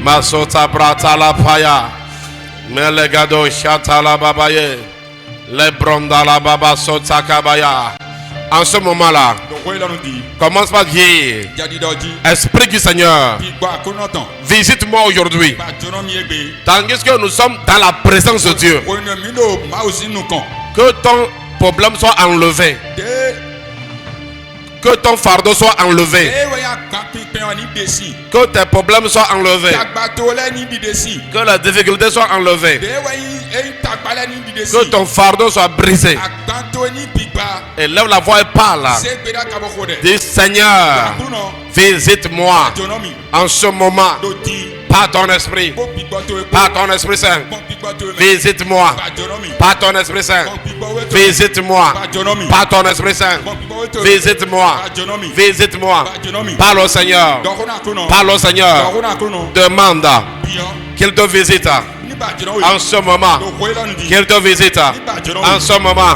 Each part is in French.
Masota brata la paya. Melegado shata la babaye. Lebronda la baba sota kabaya. En ce moment-là, commence par dire: Esprit du Seigneur, visite-moi aujourd'hui. Tandis que nous sommes dans la présence de Dieu, que ton problème soit enlevé, que ton fardeau soit enlevé, que tes problèmes soient enlevés, que la difficulté soit enlevée, que ton fardeau soit brisé. Et lève la voix et parle. Dis: Seigneur, visite-moi en ce moment par ton esprit, par ton Esprit Saint. Visite-moi par ton Esprit Saint. Visite-moi par ton Esprit Saint. Visite-moi, visite-moi. Parle au Seigneur, parle au Seigneur. Demande qu'il te visite en ce moment, qu'il te visite en ce moment.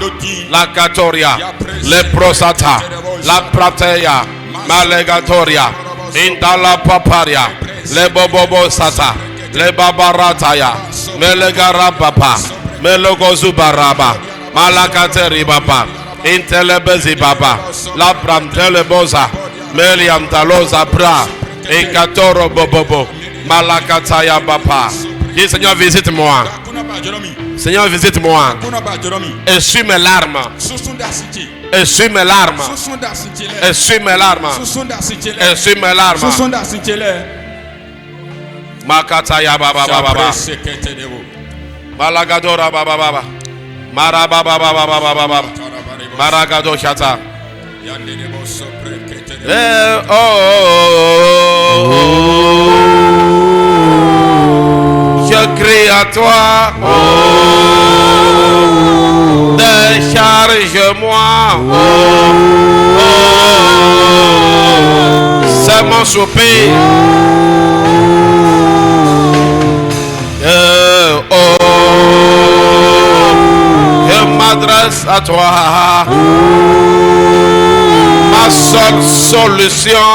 La Katoria, le prosata, la prateya, malegatoria, indala paparia, le bobobo sata, le babarataya, melegara papa, melogozubaraba, malakateri baba, intelebezi baba, la bramtele boza, meliantaloza bra, ekatoro bobobo, malakataya baba. Dis: Seigneur, visite-moi. Seigneur, visite-moi. Essuie mes larmes. Essuie mes larmes. Essuie mes larmes. Essuie mes larmes. Makataya baba baba. Malagadora baba baba. Maraba baba baba baba. Maragado shata. Je crie à toi, décharge-moi, c'est mon soupir. Je m'adresse à toi, ma seule solution.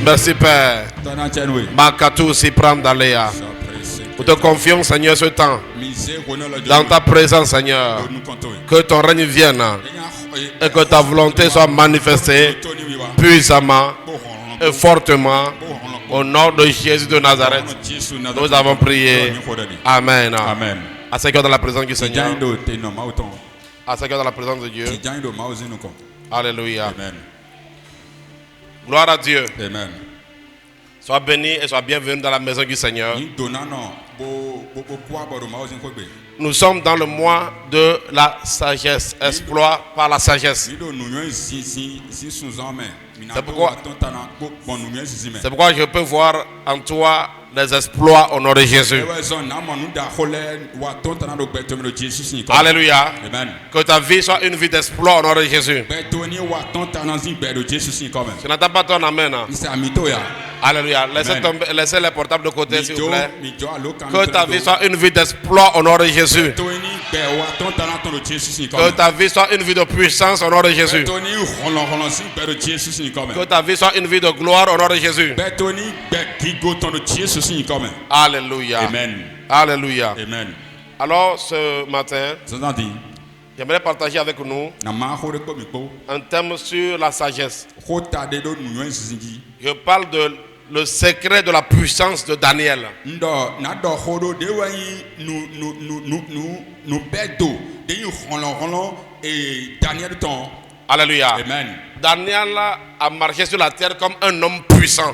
Merci Père. Makatou si prendre d'aléa. Nous te confions, Seigneur, ce temps dans ta présence, Seigneur. Que ton règne vienne et que ta volonté soit manifestée puissamment et fortement au nom de Jésus de Nazareth. Nous avons prié. Amen. Amen. À ce cœur dans la présence du Seigneur. À ce cœur dans la présence de Dieu. Alléluia. Amen. Gloire à Dieu. Amen. Sois béni et sois bienvenu dans la maison du Seigneur. Nous sommes dans le mois de la sagesse. Exploit par la sagesse. C'est pourquoi je peux voir en toi les exploits au nom de Jésus. Alléluia. Amen. Que ta vie soit une vie d'exploit au nom de Jésus. Je n'entends pas ton amen. Alléluia. Laissez les portables de côté, s'il vous plaît. Que ta vie soit une vie d'exploit au nom de Jésus. Que ta vie soit une vie de puissance au nom de Jésus. Que ta vie soit une vie de gloire au nom de Jésus. Alléluia. Amen. Alléluia. Amen. Alors ce matin, j'aimerais partager avec nous un thème sur la sagesse. Je parle de le secret de la puissance de Daniel. Alléluia. Amen. Daniel a marché sur la terre comme un homme puissant.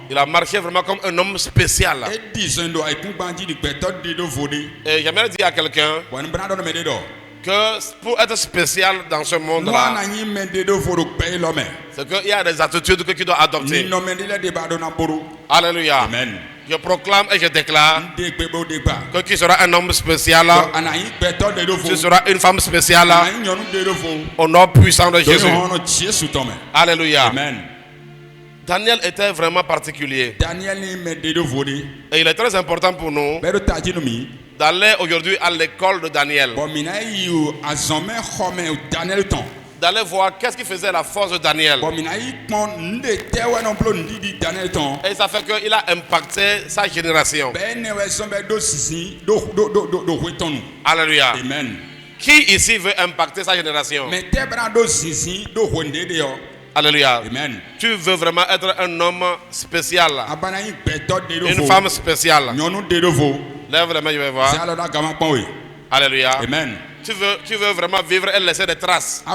Il a marché vraiment comme un homme spécial. Et j'aimerais dire à quelqu'un que pour être spécial dans ce monde-là, c'est qu'il y a des attitudes que tu dois adopter. Alléluia. Amen. Je proclame et je déclare que tu seras un homme spécial, tu seras une femme spéciale au nom puissant de Jésus. Alléluia. Amen. Daniel était vraiment particulier. Et il est très important pour nous d'aller aujourd'hui à l'école de Daniel. D'aller voir qu'est-ce qui faisait la force de Daniel. Et ça fait qu'il a impacté sa génération. Alléluia. Amen. Qui ici veut impacter sa génération? Alléluia. Amen. Tu veux vraiment être un homme spécial, une femme spéciale. Lève les mains, je vais voir. Alléluia. Amen. Tu veux vraiment vivre et laisser des traces.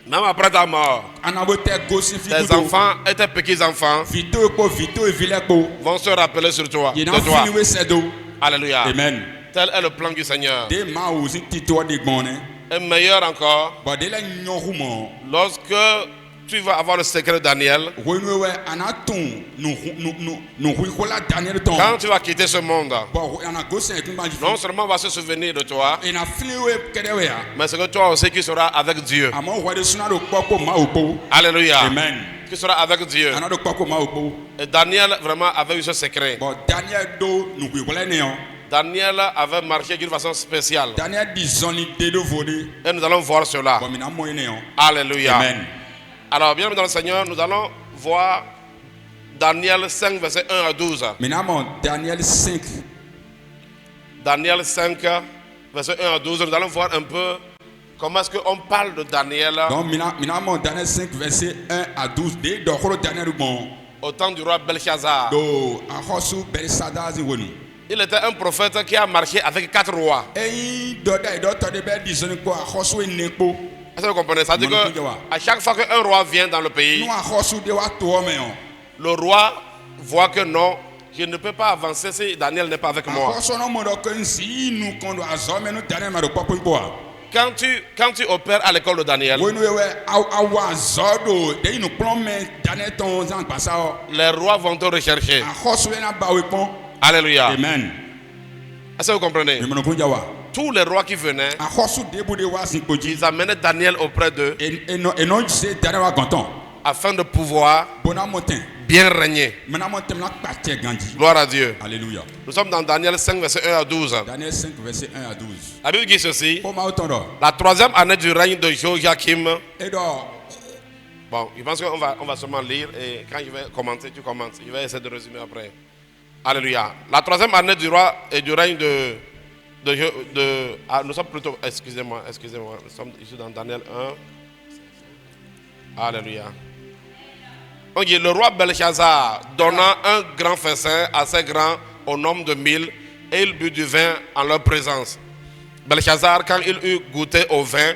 Même après ta mort, tes enfants et tes petits-enfants vont se rappeler sur toi, de toi. Alléluia. Amen. Tel est le plan du Seigneur. Et meilleur encore, lorsque tu vas avoir le secret de Daniel, quand tu vas quitter ce monde, non seulement on va se souvenir de toi, mais c'est que toi aussi qui seras avec Dieu. Alléluia. Amen. Qui sera avec Dieu. Et Daniel vraiment avait eu ce secret. Daniel avait marché d'une façon spéciale. Et nous allons voir cela. Alléluia. Amen. Alors, bien dans le Seigneur, nous allons voir Daniel 5, verset 1 à 12. Daniel 5. Daniel 5, verset 1 à 12. Nous allons voir un peu comment est-ce qu'on parle de Daniel. Donc, Daniel 5, verset 1 à 12. Au temps du roi Belshazzar. Il était un prophète qui a marché avec 4 rois. Est-ce que vous comprenez? Ça veut dire qu'à chaque fois qu'un roi vient dans le pays, le roi voit que non, je ne peux pas avancer si Daniel n'est pas avec moi. Quand tu opères à l'école de Daniel, les rois vont te rechercher. Alléluia. Amen. Est-ce que vous comprenez? Tous les rois qui venaient, ils amenaient Daniel auprès d'eux afin de pouvoir bien régner. Gloire à Dieu. Alléluia. Nous sommes dans Daniel 5, verset 1 à 12. Daniel 5, verset 1 à 12. La Bible dit ceci. La 3e année du règne de Joachim. Bon, je pense qu'on va seulement lire et quand je vais commenter, tu commentes. Je vais essayer de résumer après. Alléluia. La 3e année du roi et du règne nous sommes plutôt, excusez-moi, nous sommes ici dans Daniel 1. Alléluia. Donc, le roi Belshazzar donna un grand festin assez grand au nombre de 1000 et il but du vin en leur présence. Belshazzar, quand il eut goûté au vin,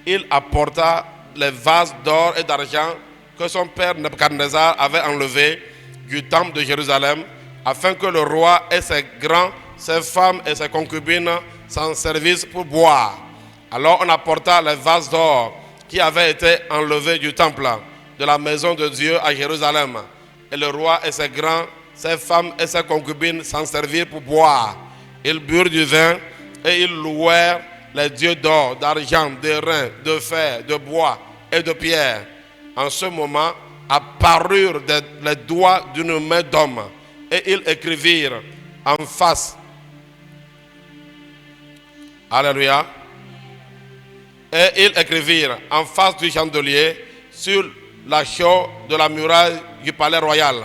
il apporta les vases d'or et d'argent que son père Nebuchadnezzar avait enlevés du temple de Jérusalem, afin que le roi et ses grands, ses femmes et ses concubines s'en servissent pour boire. Alors on apporta les vases d'or qui avaient été enlevés du temple de la maison de Dieu à Jérusalem. Et le roi et ses grands, ses femmes et ses concubines s'en servirent pour boire. Ils burent du vin et ils louèrent les dieux d'or, d'argent, d'airain, de fer, de bois et de pierre. En ce moment apparurent les doigts d'une main d'homme. Et ils écrivirent en face. Alléluia. Et ils écrivirent en face du chandelier sur la chaux de la muraille du palais royal.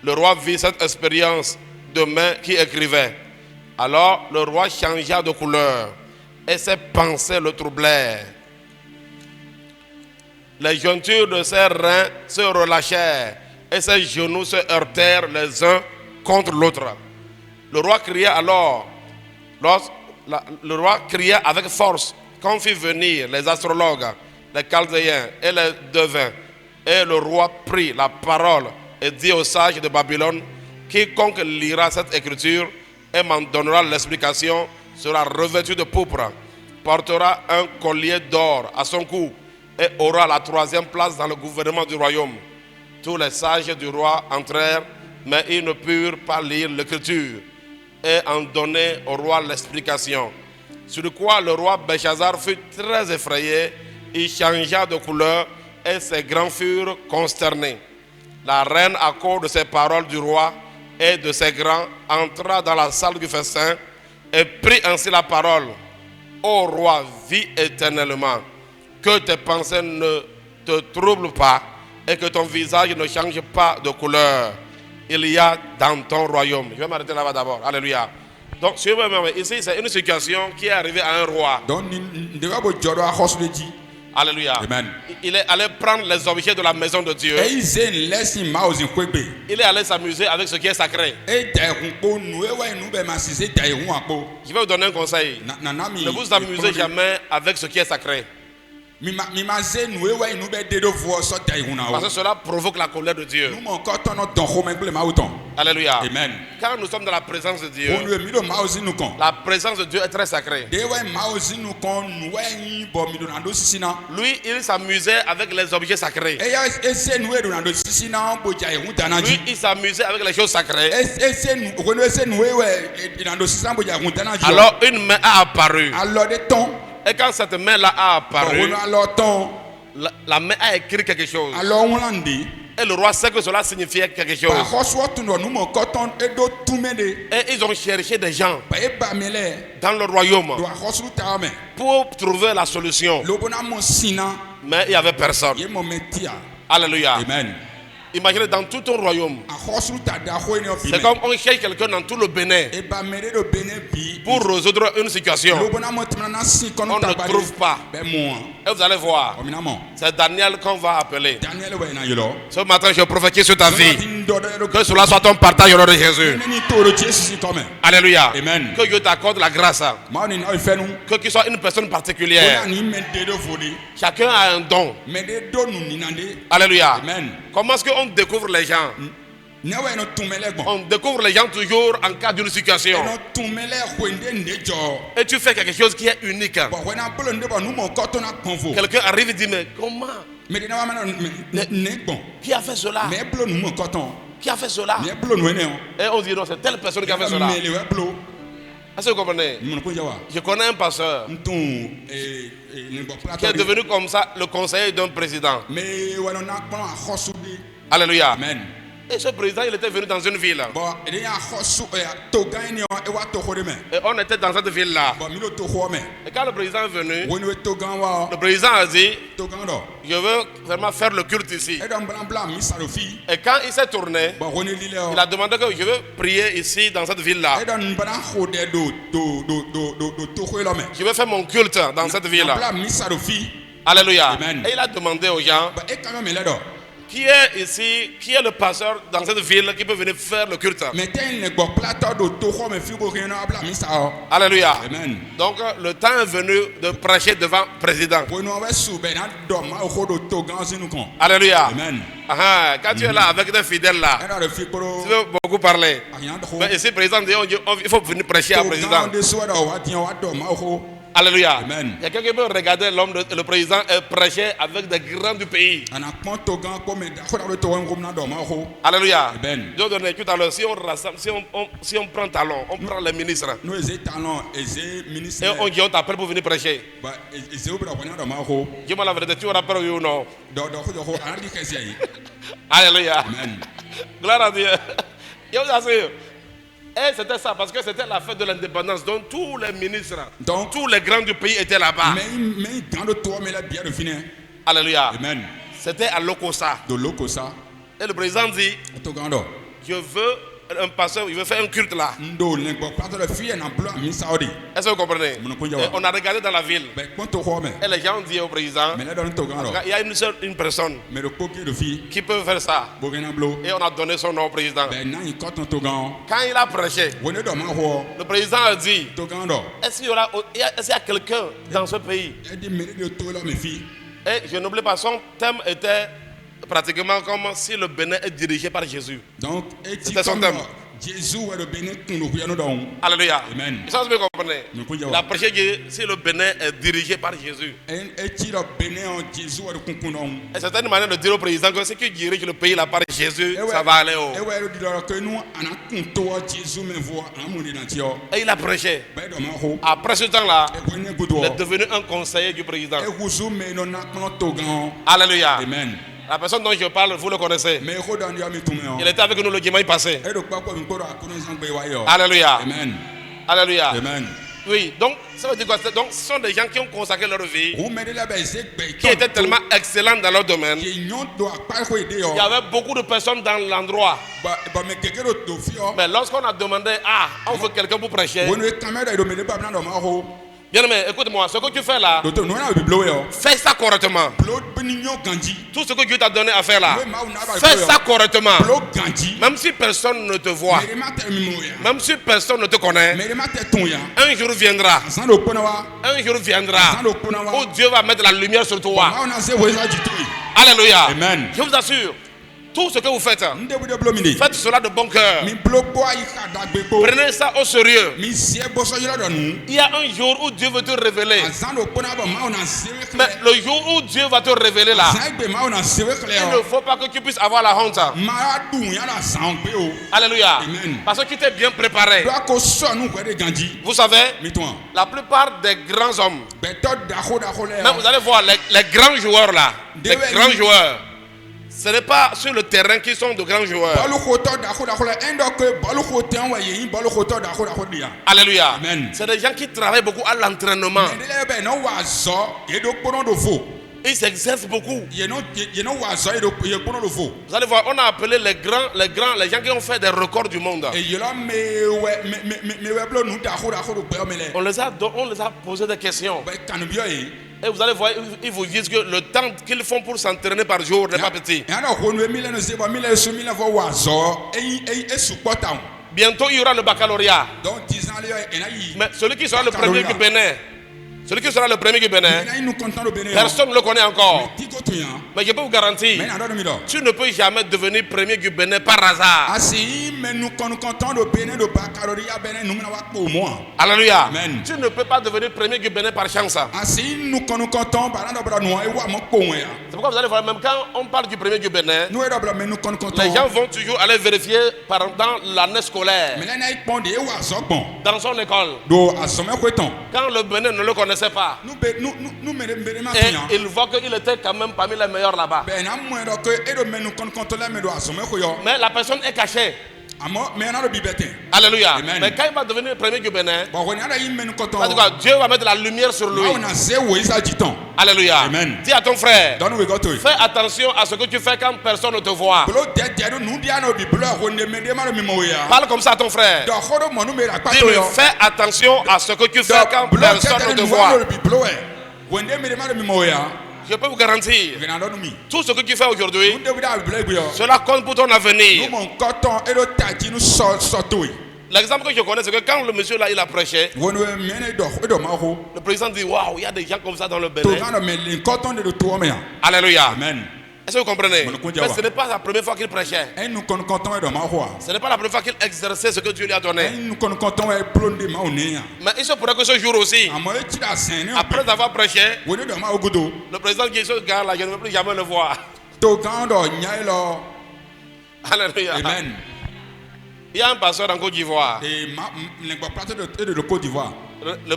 Le roi vit cette expérience de main qui écrivait. Alors le roi changea de couleur et ses pensées le troublèrent. Les jointures de ses reins se relâchèrent et ses genoux se heurtèrent les uns contre l'autre. Le roi cria alors, le roi cria avec force, quand fit venir les astrologues, les chaldéens et les devins. Et le roi prit la parole et dit aux sages de Babylone, quiconque lira cette écriture et m'en donnera l'explication sera revêtu de pourpre, portera un collier d'or à son cou et aura la 3e place dans le gouvernement du royaume. Tous les sages du roi entrèrent, mais ils ne purent pas lire l'écriture et en donner au roi l'explication. Sur quoi le roi Belshazzar fut très effrayé, il changea de couleur et ses grands furent consternés. La reine, à cause de ces paroles du roi, et de ses grands, entra dans la salle du festin et prit ainsi la parole. Ô roi, vis éternellement, que tes pensées ne te troublent pas et que ton visage ne change pas de couleur. Il y a dans ton royaume. Je vais m'arrêter là-bas d'abord. Alléluia. Donc, ici, c'est une situation qui est arrivée à un roi. Alléluia. Amen. Il est allé prendre les objets de la maison de Dieu. Il est allé s'amuser avec ce qui est sacré. Je vais vous donner un conseil. Ne vous amusez jamais avec ce qui est sacré. Parce que cela provoque la colère de Dieu. Alléluia. Amen. Quand nous sommes dans la présence de Dieu, la présence de Dieu est très sacrée. Lui, il s'amusait avec les objets sacrés. Lui, il s'amusait avec les choses sacrées. Alors une main a apparu. Et quand cette main-là a apparu, la main a écrit quelque chose. Et le roi sait que cela signifiait quelque chose. Et ils ont cherché des gens dans le royaume pour trouver la solution. Mais il n'y avait personne. Alléluia. Amen. Imaginez dans tout un royaume. C'est comme on cherche quelqu'un dans tout le Bénin pour résoudre une situation. On ne trouve pas. Et vous allez voir, c'est Daniel qu'on va appeler. Ce matin, je prophétise sur ta vie. Que cela soit ton partage au nom de Jésus. Alléluia. Amen. Que Dieu t'accorde la grâce. Que tu sois une personne particulière. Chacun a un don. Alléluia. Amen. Comment est-ce qu'on découvre les gens? On découvre les gens toujours en cas d'une situation. Et tu fais quelque chose qui est unique. Quelqu'un arrive et dit, mais comment? Qui a fait cela? Qui a fait cela? Et on dit, non, c'est telle personne qui a fait cela. Est-ce que vous comprenez? Je connais un pasteur qui est devenu comme ça le conseiller d'un président. Alléluia. Amen. Et ce président, il était venu dans une ville. Et on était dans cette ville-là. Et quand le président est venu, le président a dit, je veux vraiment faire le culte ici. Et quand il s'est tourné, il a demandé que je veux prier ici dans cette ville-là. Je veux faire mon culte dans cette ville-là. Alléluia. Amen. Et il a demandé aux gens, qui est ici, qui est le pasteur dans cette ville qui peut venir faire le culte? Alléluia. Amen. Donc le temps est venu de prêcher devant le président. Alléluia. Amen. Quand tu es là avec des fidèles là, tu veux beaucoup parler. Mais ici, le président dit, il faut venir prêcher à président. Alléluia. Amen. Quelqu'un qui peut regarder l'homme, le président prêcher avec des grands du pays. Alléluia. Amen. Je donne tout à l'heure, si on rassemble, si on prend talon, on prend les ministres. Et on dit, on t'appelle pour venir prêcher. Dis-moi la vérité, tu auras peur ou non? Alléluia. Amen. Gloire à Dieu. Je vous assure. Et c'était ça, parce que c'était la fête de l'indépendance. Donc tous les ministres, tous les grands du pays étaient là-bas. Alléluia. Amen. C'était à Lokosa. Et le président dit, je veux un pasteur, il veut faire un culte là. Est-ce que vous comprenez? Et on a regardé dans la ville. Et les gens ont dit au président, il y a une personne qui peut faire ça. Et on a donné son nom au président. Quand il a prêché, le président a dit, est-ce qu'il y a quelqu'un dans ce pays? Et je n'oublie pas, son thème était pratiquement comme si le Bénin est dirigé par Jésus. C'était son thème. Alléluia. Amen. Ça, vous comprenez? Il a prêché que si le Bénin est dirigé par Jésus. Et c'est une manière de dire au président que si tu diriges le pays là par Jésus, ça va aller haut. Et il a prêché. Après ce temps-là, il est devenu un conseiller du président. Alléluia. Amen. La personne dont je parle, vous le connaissez. Il était avec nous le dimanche passé. Alléluia. Amen. Alléluia. Amen. Oui, donc ça veut dire quoi? Donc ce sont des gens qui ont consacré leur vie, qui étaient tellement excellents dans leur domaine. Il y avait beaucoup de personnes dans l'endroit. Mais lorsqu'on a demandé, on veut quelqu'un pour prêcher. Bien aimé, écoute-moi, ce que tu fais là, fais ça correctement. Tout ce que Dieu t'a donné à faire là, fais ça correctement. Même si personne ne te voit, même si personne ne te connaît, un jour viendra où Dieu va mettre la lumière sur toi. Alléluia. Amen. Je vous assure. Tout ce que vous faites, faites cela de bon cœur. Prenez ça au sérieux. Il y a un jour où Dieu veut te révéler. Mais le jour où Dieu va te révéler là, il ne faut pas que tu puisses avoir la honte. Alléluia. Parce que tu t'es bien préparé. Vous savez, la plupart des grands hommes, même vous allez voir les grands joueurs là, les grands joueurs, ce n'est pas sur le terrain qu'ils sont de grands joueurs. Alléluia. C'est des gens qui travaillent beaucoup à l'entraînement. Ils s'exercent beaucoup. Vous allez voir, on a appelé les gens qui ont fait des records du monde. On les a posé des questions. Et vous allez voir, ils vous disent que le temps qu'ils font pour s'entraîner par jour n'est pas petit. Bientôt, il y aura le baccalauréat. Mais celui qui sera le premier du Bénin, personne ne le connaît encore. Mais je peux vous garantir, tu ne peux jamais devenir premier du Bénin par hasard. Alléluia. Tu ne peux pas devenir premier du Bénin par chance. C'est pourquoi vous allez voir, même quand on parle du premier du Bénin, les gens vont toujours aller vérifier pendant l'année scolaire, dans son école. Quand le Bénin ne le connaissait pas, et il voit qu'il était quand même parmi les meilleurs là-bas. Mais la personne est cachée. Alléluia. Amen. Mais quand il va devenir le premier du Bénin, Dieu va mettre la lumière sur lui. Alléluia. Amen. Dis à ton frère, fais attention à ce que tu fais quand personne ne te voit. Parle comme ça à ton frère. Dis-lui, fais attention à ce que tu fais quand personne ne te voit. Je peux vous garantir, tout ce que tu fais aujourd'hui, cela compte pour ton avenir. L'exemple que je connais, c'est que quand le monsieur là, il a prêché, le président dit, waouh, il y a des gens comme ça dans le Bénin. Alléluia. Amen. Est-ce que vous comprenez? Mais ce n'est pas la première fois qu'il prêchait. Ce n'est pas la première fois qu'il exerçait ce que Dieu lui a donné. Mais il se pourrait que ce jour aussi, après avoir prêché, le président dit, ce gars là, je ne veux plus jamais le voir. Alléluia. Amen. Il y a un pasteur en Côte d'Ivoire. Le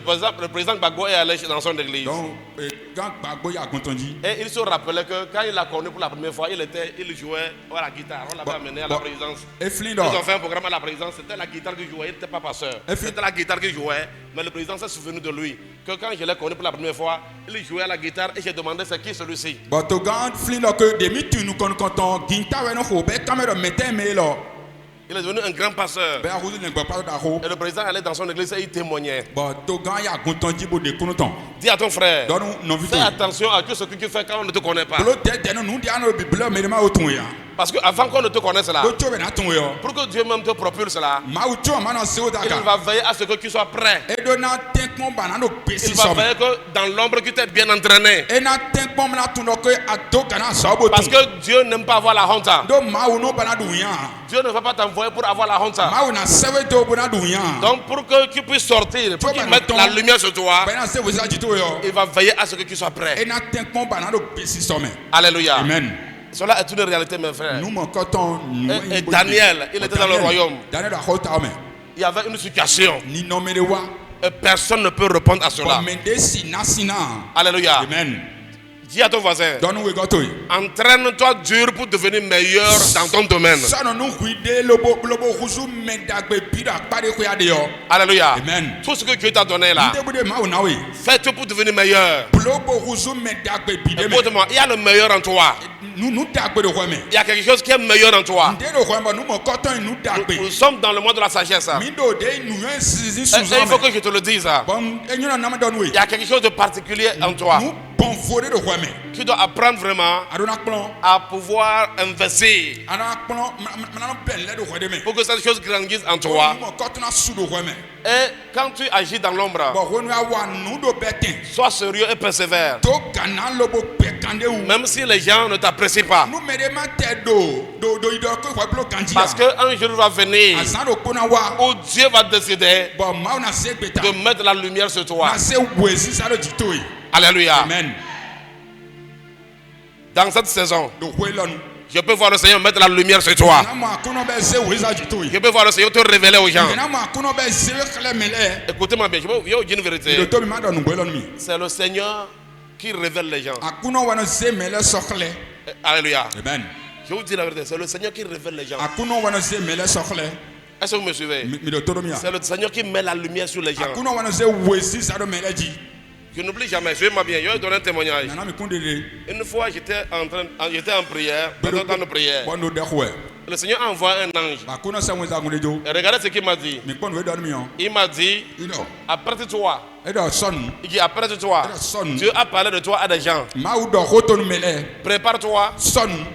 président Gbagbo est allé dans son église. Et il se rappelait que quand il l'a connu pour la première fois, il jouait à la guitare. On l'avait amené à la présidence. Ils ont fait un programme à la présidence. C'était la guitare qu'il jouait. Il n'était pas pasteur. C'était la guitare qu'il jouait. Mais le président s'est souvenu de lui. Que quand je l'ai connu pour la première fois, il jouait à la guitare et j'ai demandé c'est qui celui-ci. Il est devenu un grand pasteur. Et le président allait dans son église et il témoignait. Dis à ton frère, fais attention à tout ce que tu fais quand on ne te connaît pas. Parce qu'avant qu'on ne te connaisse là, pour que Dieu même te propulse là, il va veiller à ce que tu sois prêt. Il va veiller que dans l'ombre tu t'es bien entraîné. Parce que Dieu n'aime pas avoir la honte. Dieu ne va pas t'envoyer pour avoir la honte. Donc pour que tu puisses sortir, pour qu'il mette la lumière sur toi, il va veiller à ce que tu sois prêt. Alléluia. Amen. Cela est une réalité, mes frères. Et Daniel, il était dans le royaume. Il y avait une situation. Et personne ne peut répondre à cela. Alléluia. Amen. Dis à ton voisin, entraîne-toi dur pour devenir meilleur dans ton domaine. Alléluia. Amen. Tout ce que Dieu t'a donné là, fais tout pour devenir meilleur. Écoute-moi, il y a le meilleur en toi. Il y a quelque chose qui est meilleur en toi. Nous sommes dans le monde de la sagesse. Et il faut que je te le dise. Il y a quelque chose de particulier en toi. Tu dois apprendre vraiment à pouvoir investir pour que cette chose grandisse en toi. Et quand tu agis dans l'ombre, sois sérieux et persévère. Même si les gens ne t'apprécient pas. Parce qu'un jour va venir où Dieu va décider de mettre la lumière sur toi. Alléluia. Amen. Dans cette saison, je peux voir le Seigneur mettre la lumière sur toi. Je peux voir le Seigneur te révéler aux gens. Écoutez-moi bien, je vais vous dire une vérité. C'est le Seigneur qui révèle les gens. Alléluia. Amen. Je vous dis la vérité, c'est le Seigneur qui révèle les gens. Est-ce que vous me suivez? C'est le Seigneur qui met la lumière sur les gens. Je n'oublie jamais, suivez-moi bien, je vais donner un témoignage. Une fois, j'étais en prière, dans un temps de prière. Le Seigneur a envoyé un ange. Et regardez ce qu'il m'a dit. Il m'a dit, apprête-toi. Il dit, apprête-toi. Dieu a parlé de toi à des gens. Prépare-toi,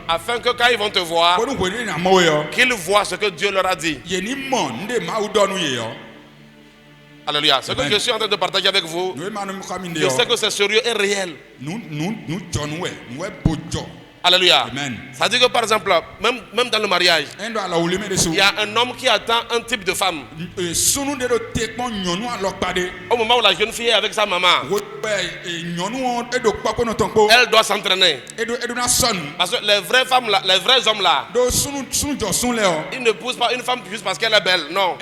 afin que quand ils vont te voir, qu'ils voient ce que Dieu leur a dit. Alléluia. Ce que je suis en train de partager avec vous, je sais que c'est sérieux et réel. Alléluia. Ça dit que par exemple, même dans le mariage, il y a un homme qui attend un type de femme. Au moment où la jeune fille est avec sa maman, elle doit s'entraîner. Parce que les vraies femmes là, les vrais hommes là, ils ne poussent pas une femme juste parce qu'elle est belle. Non.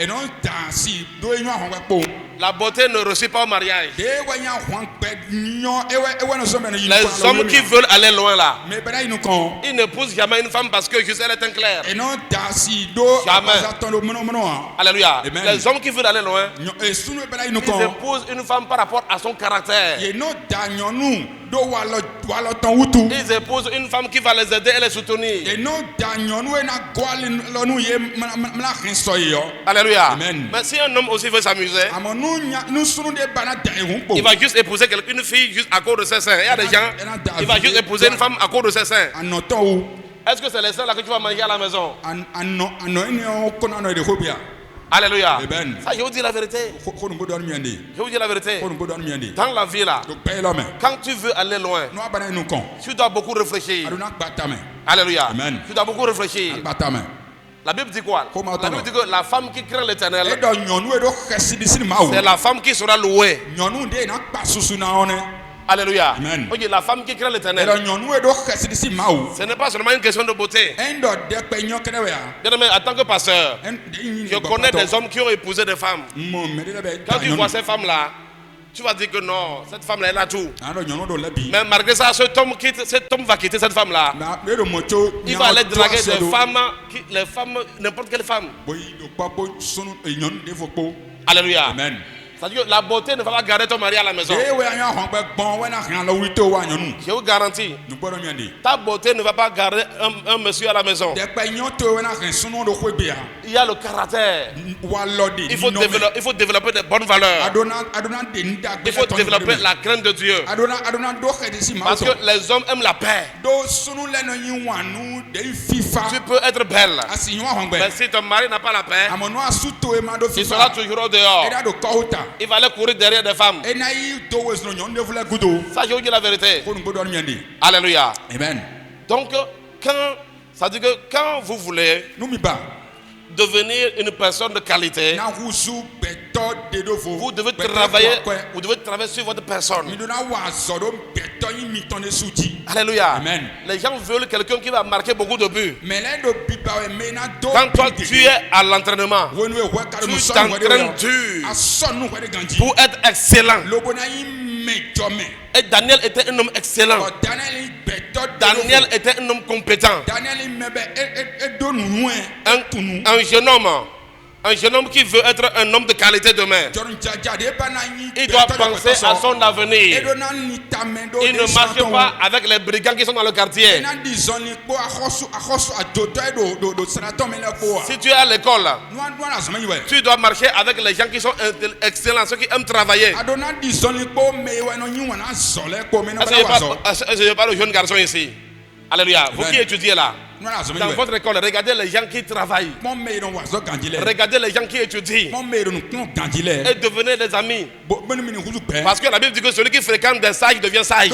La beauté ne reçoit pas au mariage. Les hommes qui veulent aller loin là, ils ne poussent jamais une femme parce que juste elle est un clair. Jamais. Alléluia. Les hommes qui veulent aller loin, ils épousent une femme par rapport à son caractère. Ils épousent une femme qui va les aider et les soutenir. Alléluia. Amen. Mais si un homme aussi veut s'amuser, il va juste épouser une fille juste à cause de ses seins. Il y a des gens, il va juste épouser une femme à cause de ses seins. Est-ce que c'est les seins là que tu vas manger à la maison? Alléluia. Amen. Ça, je vous dis la vérité. Je vous dis la vérité. Dans la vie là, quand tu veux aller loin, tu dois beaucoup réfléchir. Alléluia. Amen. Tu dois beaucoup réfléchir. La Bible dit quoi? La Bible dit que la femme qui craint l'Éternel, c'est la femme qui sera louée. Alléluia. Amen. Ok, la femme qui craint l'Éternel, ce n'est pas seulement une question de beauté. Mais en tant que pasteur, je connais des hommes qui ont épousé des femmes. Quand tu vois ces femmes-là, tu vas dire que non, cette femme-là, elle a tout. Mais malgré ça, cet homme va quitter cette femme-là. Il va aller draguer les femmes, n'importe quelle femme. Alléluia. Amen. C'est-à-dire que la beauté ne va pas garder ton mari à la maison. Je vous garantis, ta beauté ne va pas garder un monsieur à la maison. Il y a le caractère. Il faut développer de bonnes valeurs. Il faut développer la crainte de Dieu. Parce que les hommes aiment la paix. Tu peux être belle, mais si ton mari n'a pas la paix, il sera toujours au dehors. Il va aller courir derrière des femmes. Ça, je vous dis la vérité. Alléluia. Amen. Donc, ça dit que quand vous voulez devenir une personne de qualité, vous devez travailler sur votre personne. Alléluia. Amen. Les gens veulent quelqu'un qui va marquer beaucoup de buts. Quand toi tu es à l'entraînement, tu t'entraînes dur pour être excellent. Et Daniel était un homme excellent. Daniel était un homme compétent. Un jeune homme qui veut être un homme de qualité demain. Il doit penser à son avenir. Il ne marche pas avec les brigands qui sont dans le quartier. Si tu es à l'école, tu dois marcher avec les gens qui sont excellents, ceux qui aiment travailler. Est-ce que je parle aux jeunes garçons ici? Alléluia. Vous qui étudiez là, dans votre école, regardez les gens qui travaillent. Regardez les gens qui étudient. Et devenez des amis. Parce que la Bible dit que celui qui fréquente des sages devient sage.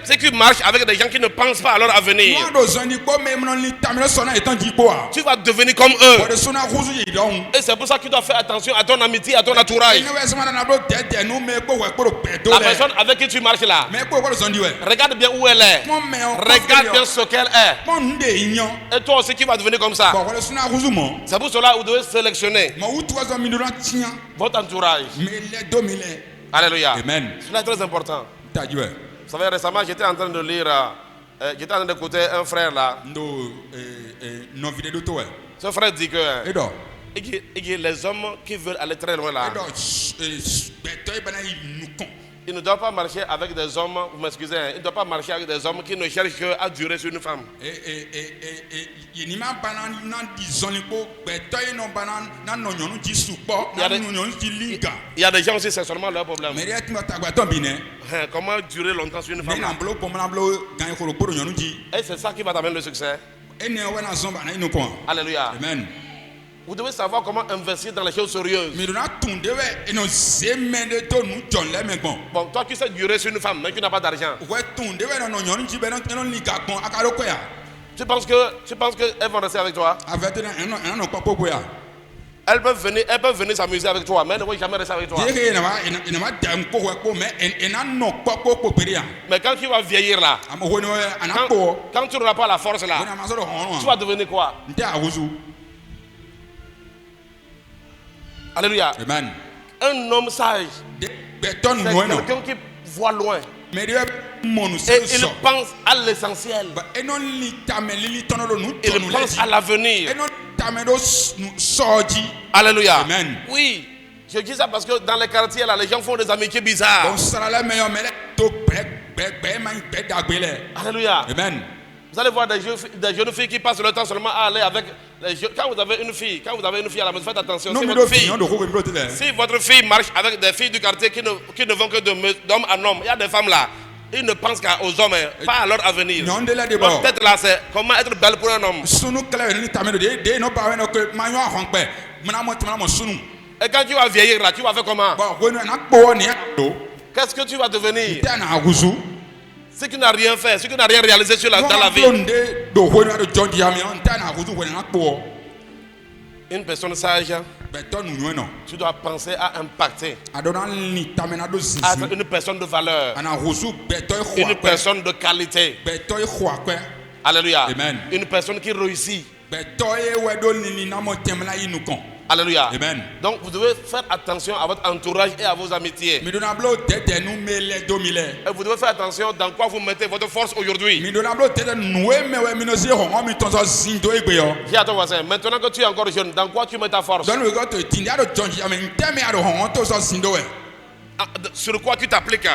Si tu marches avec des gens qui ne pensent pas à leur avenir, tu vas devenir comme eux. Et c'est pour ça que tu dois faire attention à ton amitié, à ton entourage. La personne avec qui tu marches là, regarde bien où elle est. Regarde bien ce qu'elle est. Et toi aussi qui vas devenir comme ça. C'est pour cela que vous devez sélectionner votre entourage. Alléluia. Amen. Cela est très important. Vous savez, récemment, j'étais en train de lire, j'étais en train d'écouter un frère là. Ce frère dit que les hommes qui veulent aller très loin là, il ne doit pas marcher avec des hommes, vous m'excusez, il ne doit pas marcher avec des hommes qui ne cherchent qu'à durer sur une femme. Il y a des gens aussi, c'est seulement leur problème. Comment durer longtemps sur une femme? Et c'est ça qui va t'amener le succès. Alléluia. Amen. Vous devez savoir comment investir dans les choses sérieuses. Bon, toi qui sais durer sur une femme, mais tu n'as pas d'argent. Tu penses qu'elles vont rester avec toi? Elles peuvent venir s'amuser avec toi, mais elles ne vont jamais rester avec toi. Mais quand tu vas vieillir là, quand tu n'auras pas la force là, tu vas devenir quoi? Alléluia. Amen. Un homme sage, c'est quelqu'un qui voit loin. Et il pense à l'essentiel. Il pense à l'avenir. Alléluia. Amen. Oui, je dis ça parce que dans les quartiers là, les gens font des amitiés bizarres. Alléluia. Amen. Vous allez voir des jeunes filles qui passent le temps seulement à aller avec les jeunes. Quand vous avez une fille à la maison, faites attention. Si votre fille marche avec des filles du quartier qui ne vont que d'homme en homme, il y a des femmes là, ils ne pensent qu'aux hommes, pas à leur avenir. Votre tête là, c'est comment être belle pour un homme. Et quand tu vas vieillir là, tu vas faire comment? Qu'est-ce que tu vas devenir? Si tu n'as rien fait, si tu n'as rien réalisé dans la vie. Une personne sage, tu dois penser à impacter. À être une personne de valeur. Une personne de qualité. Alléluia. Amen. Une personne qui réussit. Alléluia. Amen. Donc vous devez faire attention à votre entourage et à vos amitiés. Et vous devez faire attention dans quoi vous mettez votre force aujourd'hui. Dis à ton voisin, maintenant que tu es encore jeune, dans quoi tu mets ta force? Sur quoi tu t'appliques?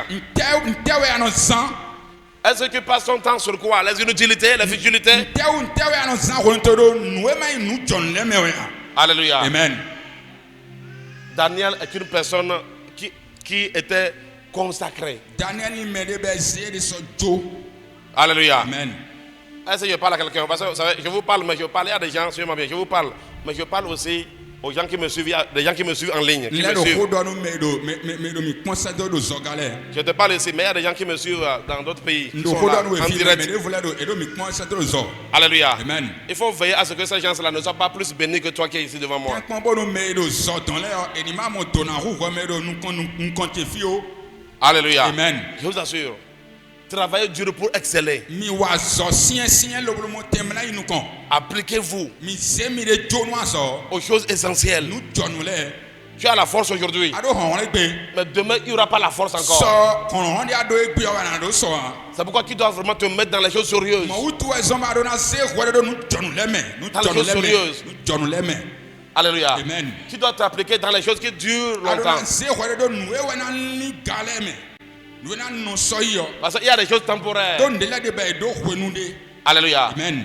Est-ce que tu passes ton temps sur quoi? Les inutilités, les futilités? Alléluia. Amen. Daniel est une personne qui était consacrée. Alléluia. Amen. Est-ce que je parle à quelqu'un? Parce que vous savez, je vous parle, mais je parle à des gens, suivez-moi bien, je vous parle, mais je parle aussi aux gens qui me suivent, des gens qui me suivent en ligne. Qui me suivent. Je te parle ici, mais il y a des gens qui me suivent dans d'autres pays. Qui sont là, en direct. Alléluia. Amen. Il faut veiller à ce que ces gens-là ne soient pas plus bénis que toi qui es ici devant moi. Alléluia. Amen. Amen. Je vous assure. Travaillez dur pour exceller. Appliquez-vous aux choses essentielles. Tu as la force aujourd'hui. Mais demain, il n'y aura pas la force encore. C'est pourquoi tu dois vraiment te mettre dans les choses sérieuses. Dans les choses sérieuses. Alléluia. Amen. Tu dois t'appliquer dans les choses qui durent longtemps. Parce qu'il y a des choses temporaires. Alléluia. Amen.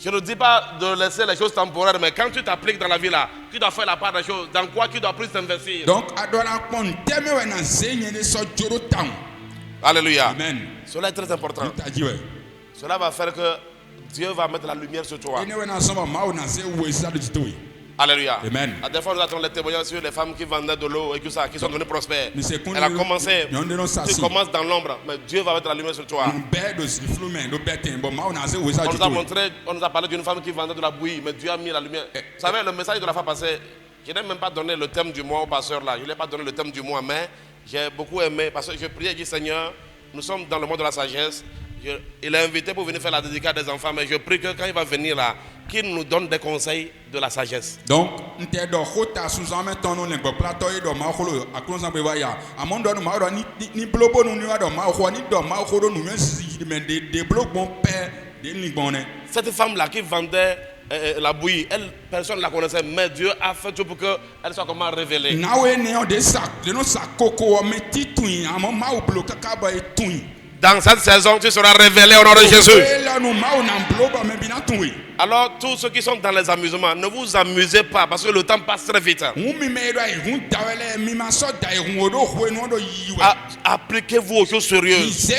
Je ne dis pas de laisser les choses temporaires, mais quand tu t'appliques dans la vie là, tu dois faire la part des choses. Dans quoi tu dois plus t'investir. Donc, alléluia. Amen. Cela est très important. Cela va faire que Dieu va mettre la lumière sur toi. Alléluia. Amen. À des fois, nous attendons les témoignages sur les femmes qui vendaient de l'eau et tout ça, qui sont devenues prospères. Elle a commencé. Tu commences dans l'ombre, mais Dieu va mettre la lumière sur toi. On nous a parlé d'une femme qui vendait de la bouillie, mais Dieu a mis la lumière. Vous savez, le message de la fois passée, je n'ai même pas donné le thème du mois au pasteur là. Je ne lui ai pas donné le thème du mois, mais j'ai beaucoup aimé parce que je priais et dit Seigneur, nous sommes dans le monde de la sagesse. Il est invité pour venir faire la dédicace des enfants, mais je prie que quand il va venir là, qu'il nous donne des conseils de la sagesse. Donc, cette femme là qui vendait la bouillie, personne ne la connaissait, mais Dieu a fait tout pour qu'elle soit comment révélée. Dans cette saison, tu seras révélé au nom de Jésus. Alors, tous ceux qui sont dans les amusements, ne vous amusez pas parce que le temps passe très vite. Appliquez-vous aux choses sérieuses.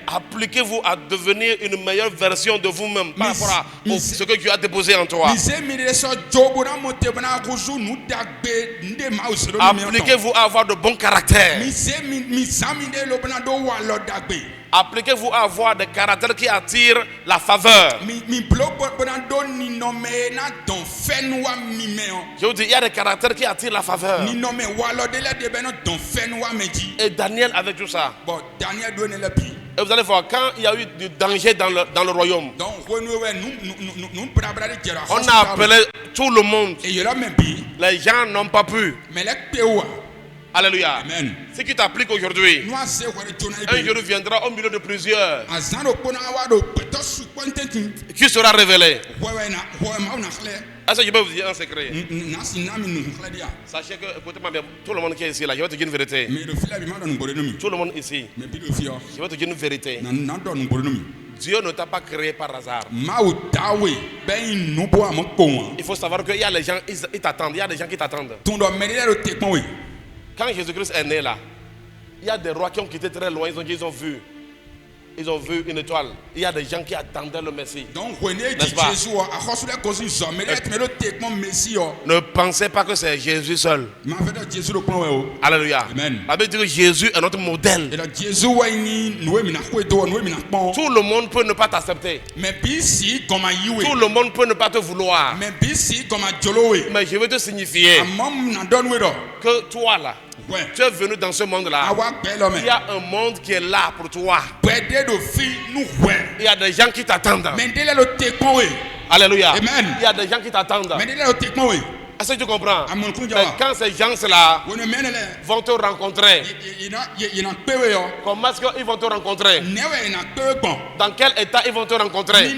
Appliquez-vous à devenir une meilleure version de vous-même par rapport à ce que Dieu a déposé en toi. Appliquez-vous à avoir de bons caractères. Appliquez-vous à avoir des caractères qui attirent la faveur. Je vous dis, il y a des caractères qui attirent la faveur. Et Daniel avait tout ça. Et vous allez voir, quand il y a eu du danger dans le royaume, on a appelé tout le monde. Les gens n'ont pas pu. Alléluia. Amen. Ce qui t'applique aujourd'hui, un jour viendra au milieu de plusieurs qui sera révélé. Est-ce que je peux vous dire un secret? Sachez que, écoutez-moi bien, tout le monde qui est ici là, je vais te dire une vérité. Tout le monde ici, je vais te dire une vérité. Dieu ne t'a pas créé par hasard. Il faut savoir qu'il y a les gens, ils t'attendent. Il y a des gens qui t'attendent. Quand Jésus-Christ est né là, il y a des rois qui ont quitté très loin, ils ont vu une étoile. Il y a des gens qui attendaient le Messie. N'est-ce pas? Ne pensez pas que c'est Jésus seul. Alléluia. Amen. La Bible dit que Jésus est notre modèle. Tout le monde peut ne pas t'accepter. Tout le monde peut ne pas te vouloir. Mais je veux te signifier que toi là, tu es venu dans ce monde-là. Il y a un monde qui est là pour toi. Il y a des gens qui t'attendent. Alléluia. Amen. Il y a des gens qui t'attendent. Est-ce que tu comprends? Mais quand ces gens-là vont te rencontrer, comment est-ce qu'ils vont te rencontrer? Dans quel état ils vont te rencontrer?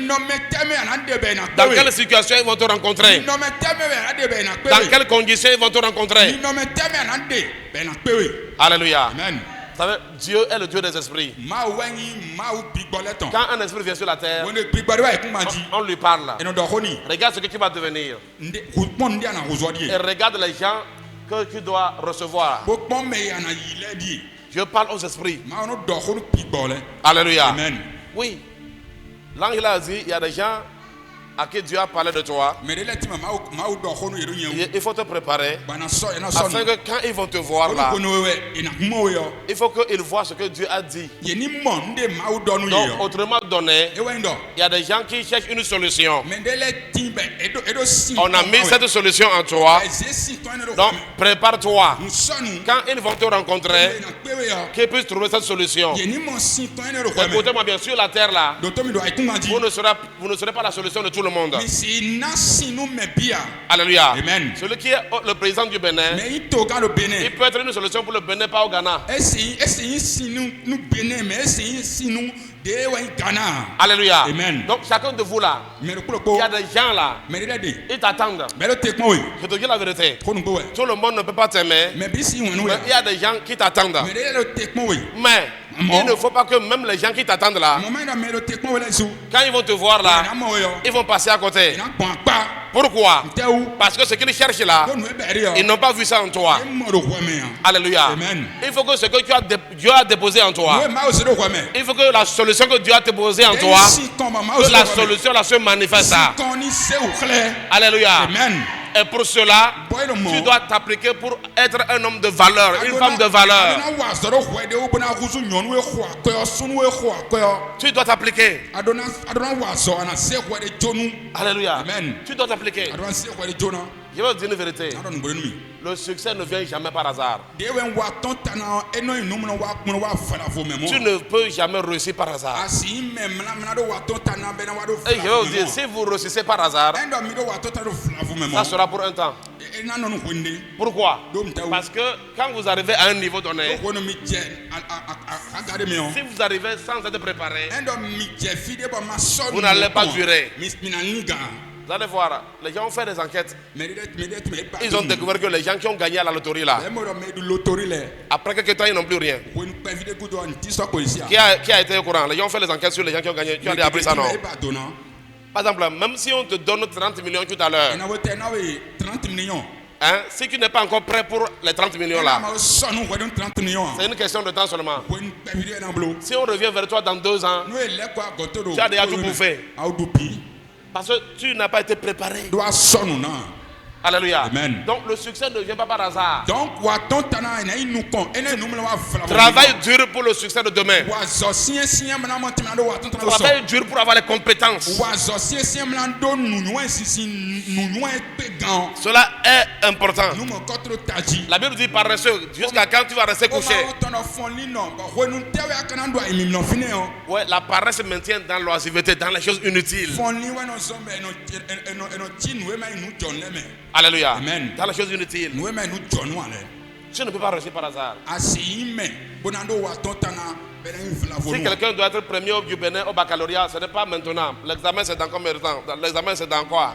Dans quelle situation ils vont te rencontrer? Dans quelles conditions ils vont te rencontrer? Alléluia. Amen. Vous savez, Dieu est le Dieu des esprits. Quand un esprit vient sur la terre, on lui parle. Regarde ce que tu vas devenir. Et regarde les gens que tu dois recevoir. Je parle aux esprits. Alléluia. Amen. Oui. L'ange a dit, il y a des gens à qui Dieu a parlé de toi, il faut te préparer afin que quand ils vont te voir là, il faut qu'ils voient ce que Dieu a dit. Donc, autrement donné, il y a des gens qui cherchent une solution. On a mis cette solution en toi. Donc, prépare-toi. Quand ils vont te rencontrer, qu'ils puissent trouver cette solution. Écoutez-moi bien, sur la terre là, vous ne serez pas la solution de tout le monde. Alléluia. Amen. Celui qui est le président du Bénin, il peut être une solution pour le Bénin, pas au Ghana. Alléluia. Amen. Donc chacun de vous là, il y a des gens là, ils t'attendent. Je te dis la vérité. Tout le monde ne peut pas t'aimer, mais il y a des gens qui t'attendent. Mais il ne faut pas que même les gens qui t'attendent là, quand ils vont te voir là, ils vont passer à côté. Pourquoi? Parce que ce qu'ils cherchent là, ils n'ont pas vu ça en toi. Alléluia. Amen. Il faut que ce que Dieu a déposé en toi, il faut que la solution que Dieu a déposée en toi, que la solution là se manifeste. Alléluia. Amen. Et pour cela, tu dois t'appliquer pour être un homme de valeur, une femme de valeur. Tu dois t'appliquer. Alléluia. Amen. Tu dois t'appliquer. Je vais vous dire une vérité. Le succès ne vient jamais par hasard. Tu ne peux jamais réussir par hasard. Et je vais vous dire, si vous réussissez par hasard, ça sera pour un temps. Pourquoi? Parce que quand vous arrivez à un niveau donné, si vous arrivez sans être préparé, vous n'allez pas durer. Vous allez voir, les gens ont fait des enquêtes. Ils ont découvert que les gens qui ont gagné à la loterie là, après quelques temps, ils n'ont plus rien. Qui a été au courant? Les gens ont fait les enquêtes sur les gens qui ont gagné. Tu as appris ça, non? Par exemple, même si on te donne 30 millions tout à l'heure, hein, si tu n'es pas encore prêt pour les 30 millions là, c'est une question de temps seulement. Si on revient vers toi dans 2 ans, tu as déjà tout bouffé. Parce que tu n'as pas été préparé. Alléluia. Amen. Donc le succès ne vient pas par hasard. Travaille dur pour le succès de demain. Travaille dur pour avoir les compétences. Cela est important. La Bible dit paresseux. Jusqu'à quand tu vas rester couché? Ouais, la paresse maintient dans l'oisiveté, dans les choses inutiles. Alléluia. Amen. Dans les choses inutiles. Tu ne peux pas réussir par hasard. Si quelqu'un doit être premier du Bénin au baccalauréat, ce n'est pas maintenant. L'examen c'est dans combien de temps? L'examen c'est dans quoi?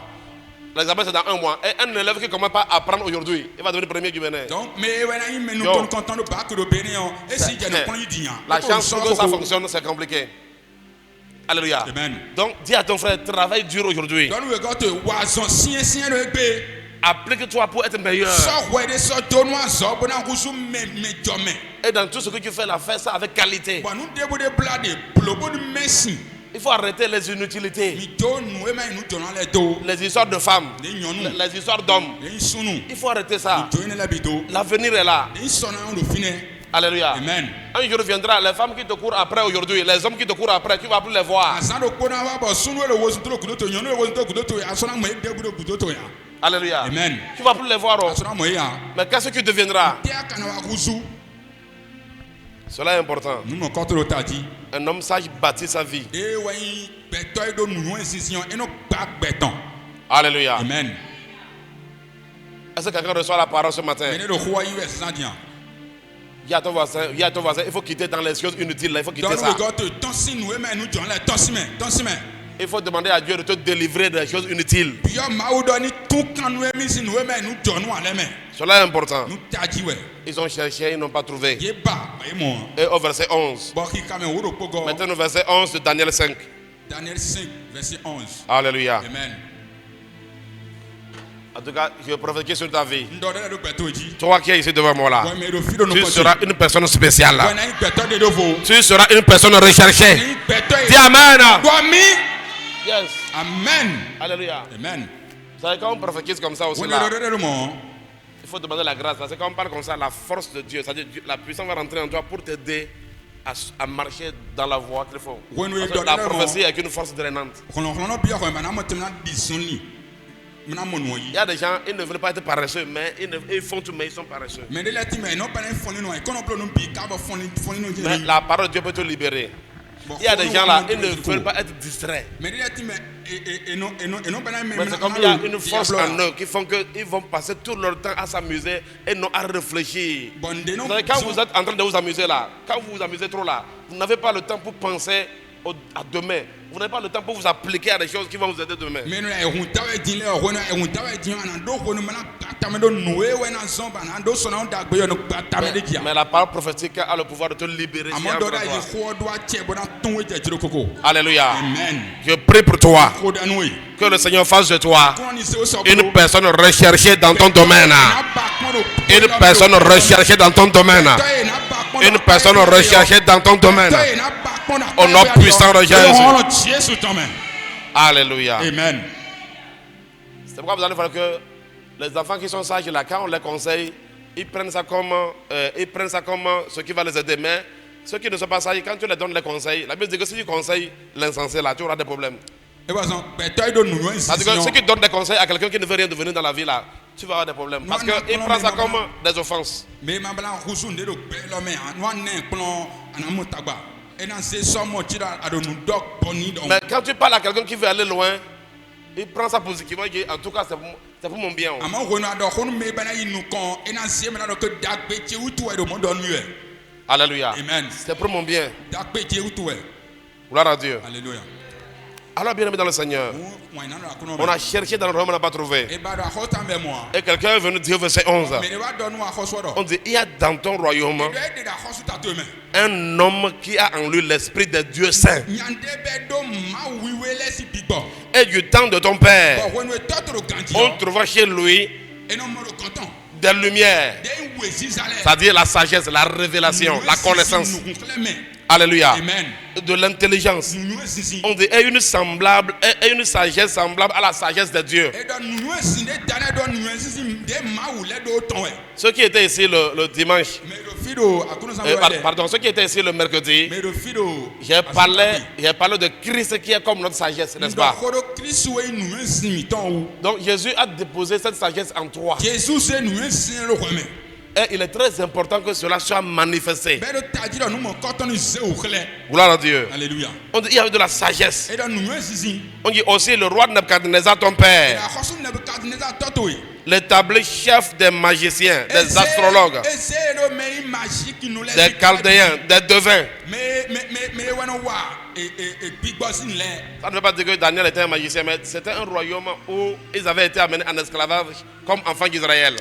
L'examen c'est dans 1 mois. Et un élève qui ne commence pas à apprendre aujourd'hui, il va devenir premier du Bénin. La chance pour que ça fonctionne, c'est compliqué. Alléluia. Amen. Donc dis à ton frère, travaille dur aujourd'hui. Applique-toi pour être meilleur. Et dans tout ce que tu fais, là, fais ça avec qualité. Il faut arrêter les inutilités. Les histoires de femmes, les histoires d'hommes. Il faut arrêter ça. L'avenir est là. Alléluia. Amen. Un jour viendra, les femmes qui te courent après aujourd'hui, les hommes qui te courent après, tu ne vas plus les voir. Alléluia. Amen. Tu ne vas plus les voir. Oh. Mais qu'est-ce que tu deviendras? Cela est important. Un homme sage bâtit sa vie. Alléluia. Amen. Est-ce que quelqu'un reçoit la parole ce matin? Il y a ton voisin, il faut quitter dans les choses inutiles. Là, il faut quitter ça. Il faut demander à Dieu de te délivrer des choses inutiles. Cela est important. Ils ont cherché, ils n'ont pas trouvé. Et au verset 11. Maintenant, au verset 11 de Daniel 5. Daniel 5, verset 11. Alléluia. Amen. En tout cas, je prophétise sur ta vie. Toi qui es ici devant moi là, tu seras une personne spéciale. Tu seras une personne recherchée. Dis Amen. Yes. Amen. Alléluia. Amen. Vous savez, quand on prophétise comme ça aussi, là, il faut demander la grâce. C'est quand on parle comme ça, la force de Dieu, c'est-à-dire la puissance va rentrer en toi pour t'aider à marcher dans la voie qu'il faut. Parce que la prophétie est une force drainante. Il y a des gens, ils ne veulent pas être paresseux, mais ils font tout, mais ils sont paresseux. Mais la parole de Dieu peut te libérer. Il y a des gens là, ils ne veulent pas être distraits. Mais c'est comme il y a une force en eux qui font qu'ils vont passer tout leur temps à s'amuser et non à réfléchir. Vous savez, quand vous êtes en train de vous amuser là, quand vous vous amusez trop là, vous n'avez pas le temps pour penser à demain. Vous n'avez pas le temps pour vous appliquer à des choses qui vont vous aider demain. Mais la parole prophétique a le pouvoir de te libérer. Alléluia. Amen. Je prie pour toi. Que le Seigneur fasse de toi une personne recherchée dans ton domaine. Une personne recherchée dans ton domaine. Une personne recherchée dans ton domaine. Au nom puissant de Jésus. Alléluia. Amen. C'est pourquoi vous allez voir que les enfants qui sont sages là, quand on les conseille, ils prennent ça comme ce qui va les aider. Mais ceux qui ne sont pas sages, quand tu les donnes les conseils, la Bible dit que si tu conseilles l'insensé là, tu auras des problèmes. C'est-à-dire que ceux qui donnent des conseils à quelqu'un qui ne veut rien devenir dans la vie là, tu vas avoir des problèmes. Parce qu'il prend ça comme des offenses. Mais quand tu parles à quelqu'un qui veut aller loin, il prend ça positivement et dit en tout cas c'est pour mon bien. Alléluia. Amen. C'est pour mon bien. Gloire à Dieu. Alléluia. Alors bien aimé dans le Seigneur, on a cherché dans le royaume, on n'a pas trouvé. Et quelqu'un est venu dire verset 11. On dit, il y a dans ton royaume un homme qui a en lui l'esprit des dieux saints. Et du temps de ton père, on trouvera chez lui des lumières, c'est-à-dire la sagesse, la révélation, la connaissance. Alléluia. Amen. De l'intelligence. On dit et une sagesse semblable à la sagesse de Dieu. Ceux qui étaient ici le dimanche, pardon, ceux qui étaient ici le mercredi, j'ai parlé de Christ qui est comme notre sagesse, n'est-ce pas? Donc Jésus a déposé cette sagesse en toi. Et il est très important que cela soit manifesté. Gloire à Dieu. Alléluia. On dit il y avait de la sagesse. On dit aussi le roi Nebuchadnezzar, ton père, l'établi chef des magiciens, des astrologues, des chaldéens, des devins. Ça ne veut pas dire que Daniel était un magicien, mais c'était un royaume où ils avaient été amenés en esclavage comme enfants d'Israël.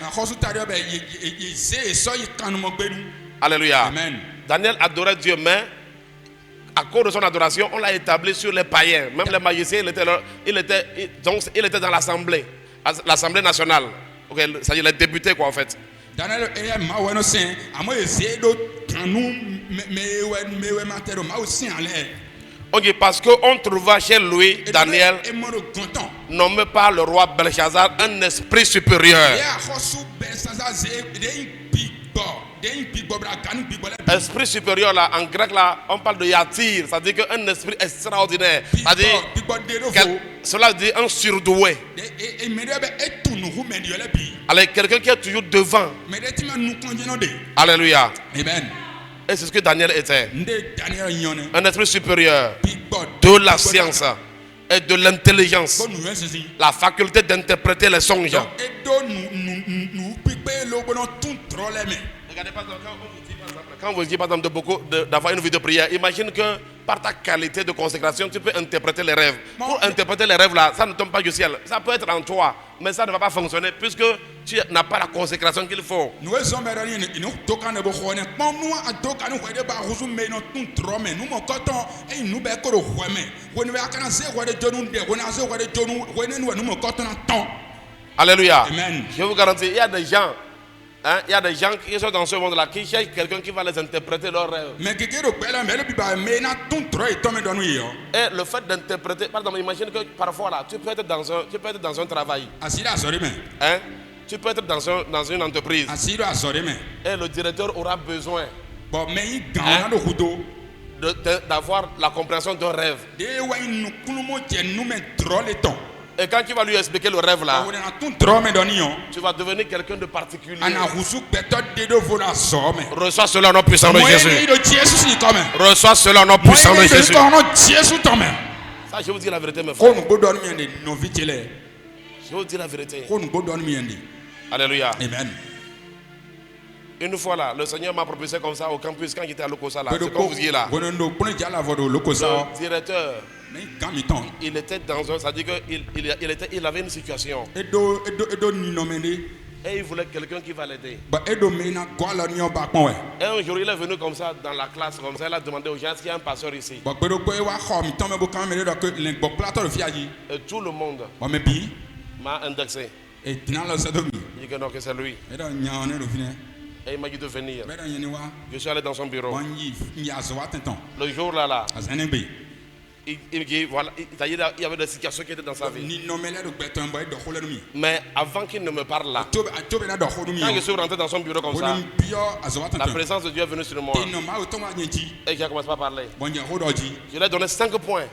Alléluia. Amen. Daniel adorait Dieu, mais à cause de son adoration, on l'a établi sur les païens. Même les magiciens, il était dans l'assemblée nationale. Okay, c'est-à-dire les députés, quoi, en fait. Ok, parce qu'on trouva chez lui, Daniel, nommé par le roi Belshazzar, un esprit supérieur. Esprit supérieur là, en grec là, on parle de yatir, c'est-à-dire qu'un esprit extraordinaire. C'est-à-dire, cela dit un surdoué. Alors quelqu'un qui est toujours devant. Alléluia. Amen. Et c'est ce que Daniel était. Un esprit supérieur de la science et de l'intelligence. La faculté d'interpréter les songes. Regardez, quand vous dites par exemple d'avoir une vie de prière, imagine que par ta qualité de consécration, tu peux interpréter les rêves. Pour interpréter les rêves là, ça ne tombe pas du ciel. Ça peut être en toi, mais ça ne va pas fonctionner puisque tu n'as pas la consécration qu'il faut. Alléluia. Amen. Je vous garantis, il y a des gens. Hein, il y a des gens qui sont dans ce monde-là qui cherchent quelqu'un qui va les interpréter leurs rêves. Et le fait d'interpréter, pardon, imagine que parfois là, tu peux être dans un travail. Hein? Tu peux être dans une entreprise. Et le directeur aura besoin d'avoir la compréhension d'un rêve. Et quand tu vas lui expliquer le rêve là, tu vas devenir quelqu'un de particulier. Reçois cela au nom puissant de Jésus. Reçois cela au nom puissant de Jésus. Ça, je vous dis la vérité, mes frères. Je vous dis la vérité. Alléluia. Amen. Une fois là, le Seigneur m'a propulsé comme ça au campus quand j'étais à Lokosa là. C'est comme vous disiez là. Le directeur, il était dans un, ça dit qu'il avait une situation. Et il voulait quelqu'un qui va l'aider. Et un jour il est venu comme ça dans la classe, comme ça, il a demandé aux gens est-ce qu'il y a un pasteur ici. Et tout le monde m'a indexé. Il dit que non, que c'est lui. Et il m'a dit de venir. Je suis allé dans son bureau. Le jour là, il dit voilà, il y avait des situations qui étaient dans sa vie. Mais avant qu'il ne me parle là, quand je suis rentré dans son bureau comme ça, la présence de Dieu est venue sur moi. Et j'ai commencé à parler. Je lui ai donné 5 points.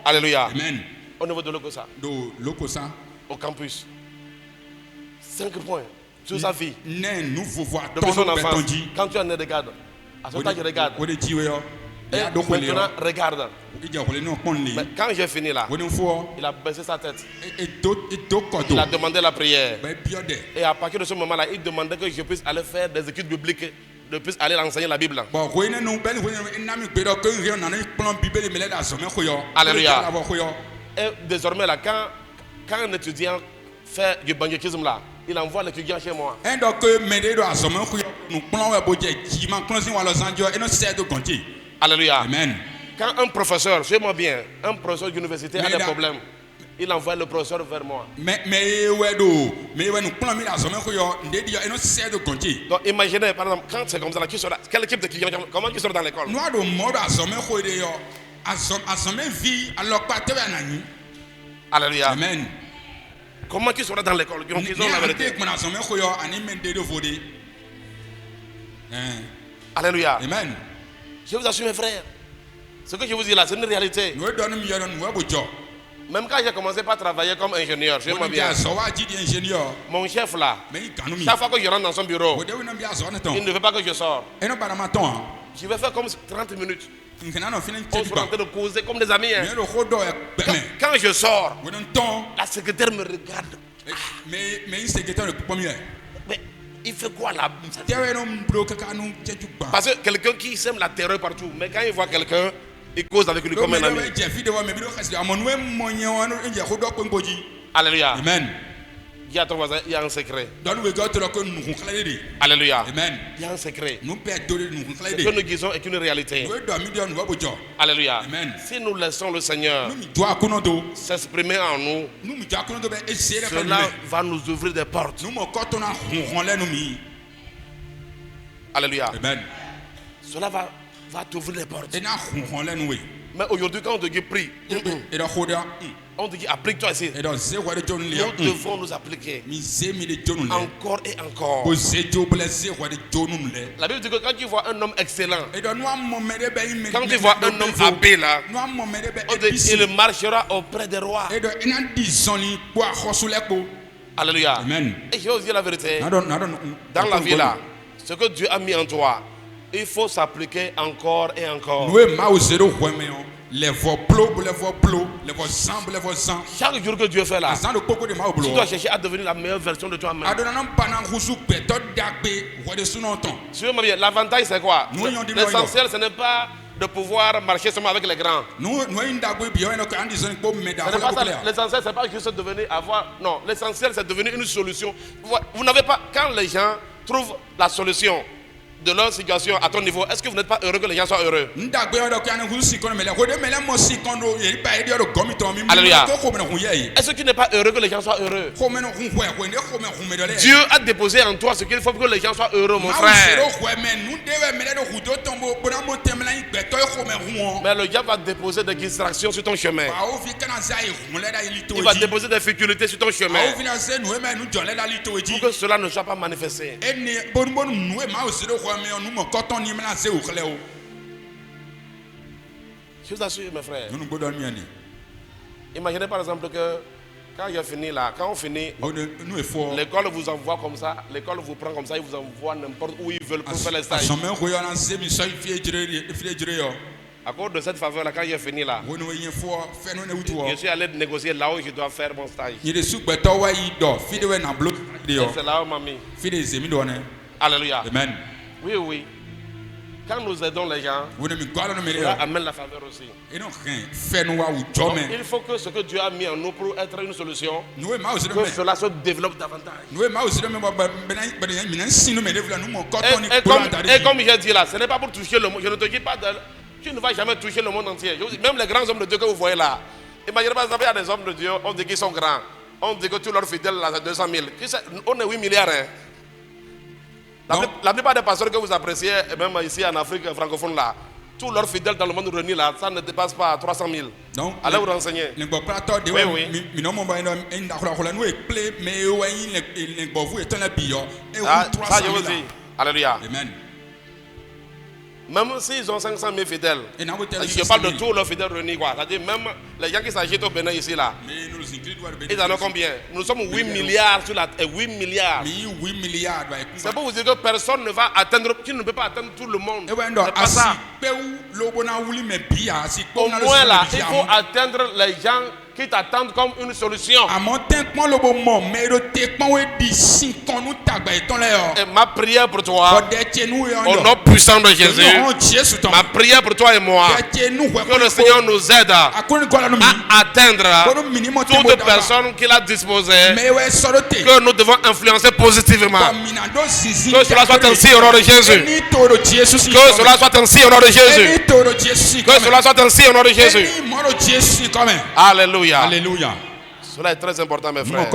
Alléluia. Amen. Au niveau de Lokosa. Au campus. 5 points sur sa vie. Depuis son enfance. Quand tu en es, regarde. À ce temps, je regarde. Et maintenant, regarde. Mais quand j'ai fini là, il a baissé sa tête. Il a demandé la prière. Et à partir de ce moment-là, il demandait que je puisse aller faire des études bibliques, de puisse aller enseigner la Bible. Alléluia. Et désormais là, quand un étudiant fait du banditisme là, il envoie l'étudiant chez moi. Alléluia. Amen. Quand un professeur, suivez-moi bien, un professeur d'université a des problèmes, il envoie le professeur vers moi. Donc imaginez, par exemple, quand c'est comme ça, quel type de client, comment ils sont dans l'école? Alléluia. Amen. Comment ils seront dans l'école? Ils ont la vérité. Alléluia. Amen. Je vous assure mes frères, ce que je vous dis là, c'est une réalité. Même quand j'ai commencé par travailler comme ingénieur, je me bien. Mon chef là, chaque fois que je rentre dans son bureau, il ne veut pas que je sorte. Je vais faire comme 30 minutes. On se rentre de causer comme des amis. Hein. Quand je sors, la secrétaire me regarde. Mais il fait quoi là? Parce que quelqu'un qui sème la terreur partout, mais quand il voit quelqu'un, il cause avec lui comme un ami. Alléluia. Amen. Dis à ton voisin, il y a un secret. Alléluia. Amen. Il y a un secret. Ce que nous disons est une réalité. Alléluia. Amen. Si nous laissons le Seigneur s'exprimer en nous, cela va nous ouvrir des portes. Alléluia. Amen. Cela va t'ouvrir les portes. Mais aujourd'hui, quand on te dit prie, on te dit applique-toi ici. Nous devons nous appliquer encore et encore. La Bible dit que quand tu vois un homme excellent, quand tu vois un homme habile là, on te dit il marchera auprès des rois. Alléluia. Amen. Et je vais vous dire la vérité. Dans la vie là, ce que Dieu a mis en toi, il faut s'appliquer encore et encore. Chaque jour que Dieu fait là, tu dois chercher à devenir la meilleure version de toi-même. Suivez-moi bien, l'avantage c'est quoi? L'essentiel ce n'est pas de pouvoir marcher seulement avec les grands. L'essentiel c'est pas juste devenir avoir. Non, l'essentiel c'est devenir une solution. Vous n'avez pas, quand les gens trouvent la solution de leur situation à ton niveau, est-ce que vous n'êtes pas heureux que les gens soient heureux? Alléluia. Est-ce que tu n'es pas heureux que les gens soient heureux? Dieu a déposé en toi ce qu'il faut pour que les gens soient heureux, mon frère. Mais le diable va déposer des distractions sur ton chemin. Il va déposer des difficultés sur ton chemin pour que cela ne soit pas manifesté. Je vous assure, mes frères. Imaginez par exemple que quand il a fini là, quand on finit, l'école vous envoie comme ça, l'école vous prend comme ça, il vous envoie n'importe où ils veulent pour faire les stages. À cause de cette faveur là, quand il a fini là, je suis allé négocier là où je dois faire mon stage. C'est là où m'a mis. Alléluia. Amen. Oui, oui. Quand nous aidons les gens, cela amène la faveur aussi. Donc, il faut que ce que Dieu a mis en nous pour être une solution, que cela se développe davantage. Et comme j'ai dit là, ce n'est pas pour toucher le monde. Je ne te dis pas tu ne vas jamais toucher le monde entier. Même les grands hommes de Dieu que vous voyez là. Imaginez par exemple, il y a des hommes de Dieu, on dit qu'ils sont grands. On dit que tous leurs fidèles là, c'est 200 000. On est 8 milliards. Hein. La plupart des pasteurs que vous appréciez, et même ici en Afrique francophone là, tous leurs fidèles dans le monde réuni là, ça ne dépasse pas 300 000. Donc, allez vous renseigner. Oui, oui. Ça je vous dis. Alléluia. Amen. Même s'ils ont 500 000 fidèles, je parle de tous leurs fidèles réunis. C'est-à-dire même les gens qui s'agitent au Bénin ici là. Ils en ont combien? Nous sommes 8 milliards sur la terre. 8 milliards. C'est pour vous dire que personne ne va atteindre, tu ne peux pas atteindre tout le monde. C'est pas ça. Au moins là, il faut atteindre les gens qui t'attendent comme une solution. Et ma prière pour toi, au nom puissant de Jésus, ma prière pour toi et moi, que le Seigneur nous aide à atteindre toute personne qu'il a disposée, que nous devons influencer positivement. Que cela soit ainsi au nom de Jésus. Que cela soit ainsi au nom de Jésus. Que cela soit ainsi au nom de Jésus. Alléluia. Alléluia. Cela est très important, mes frères.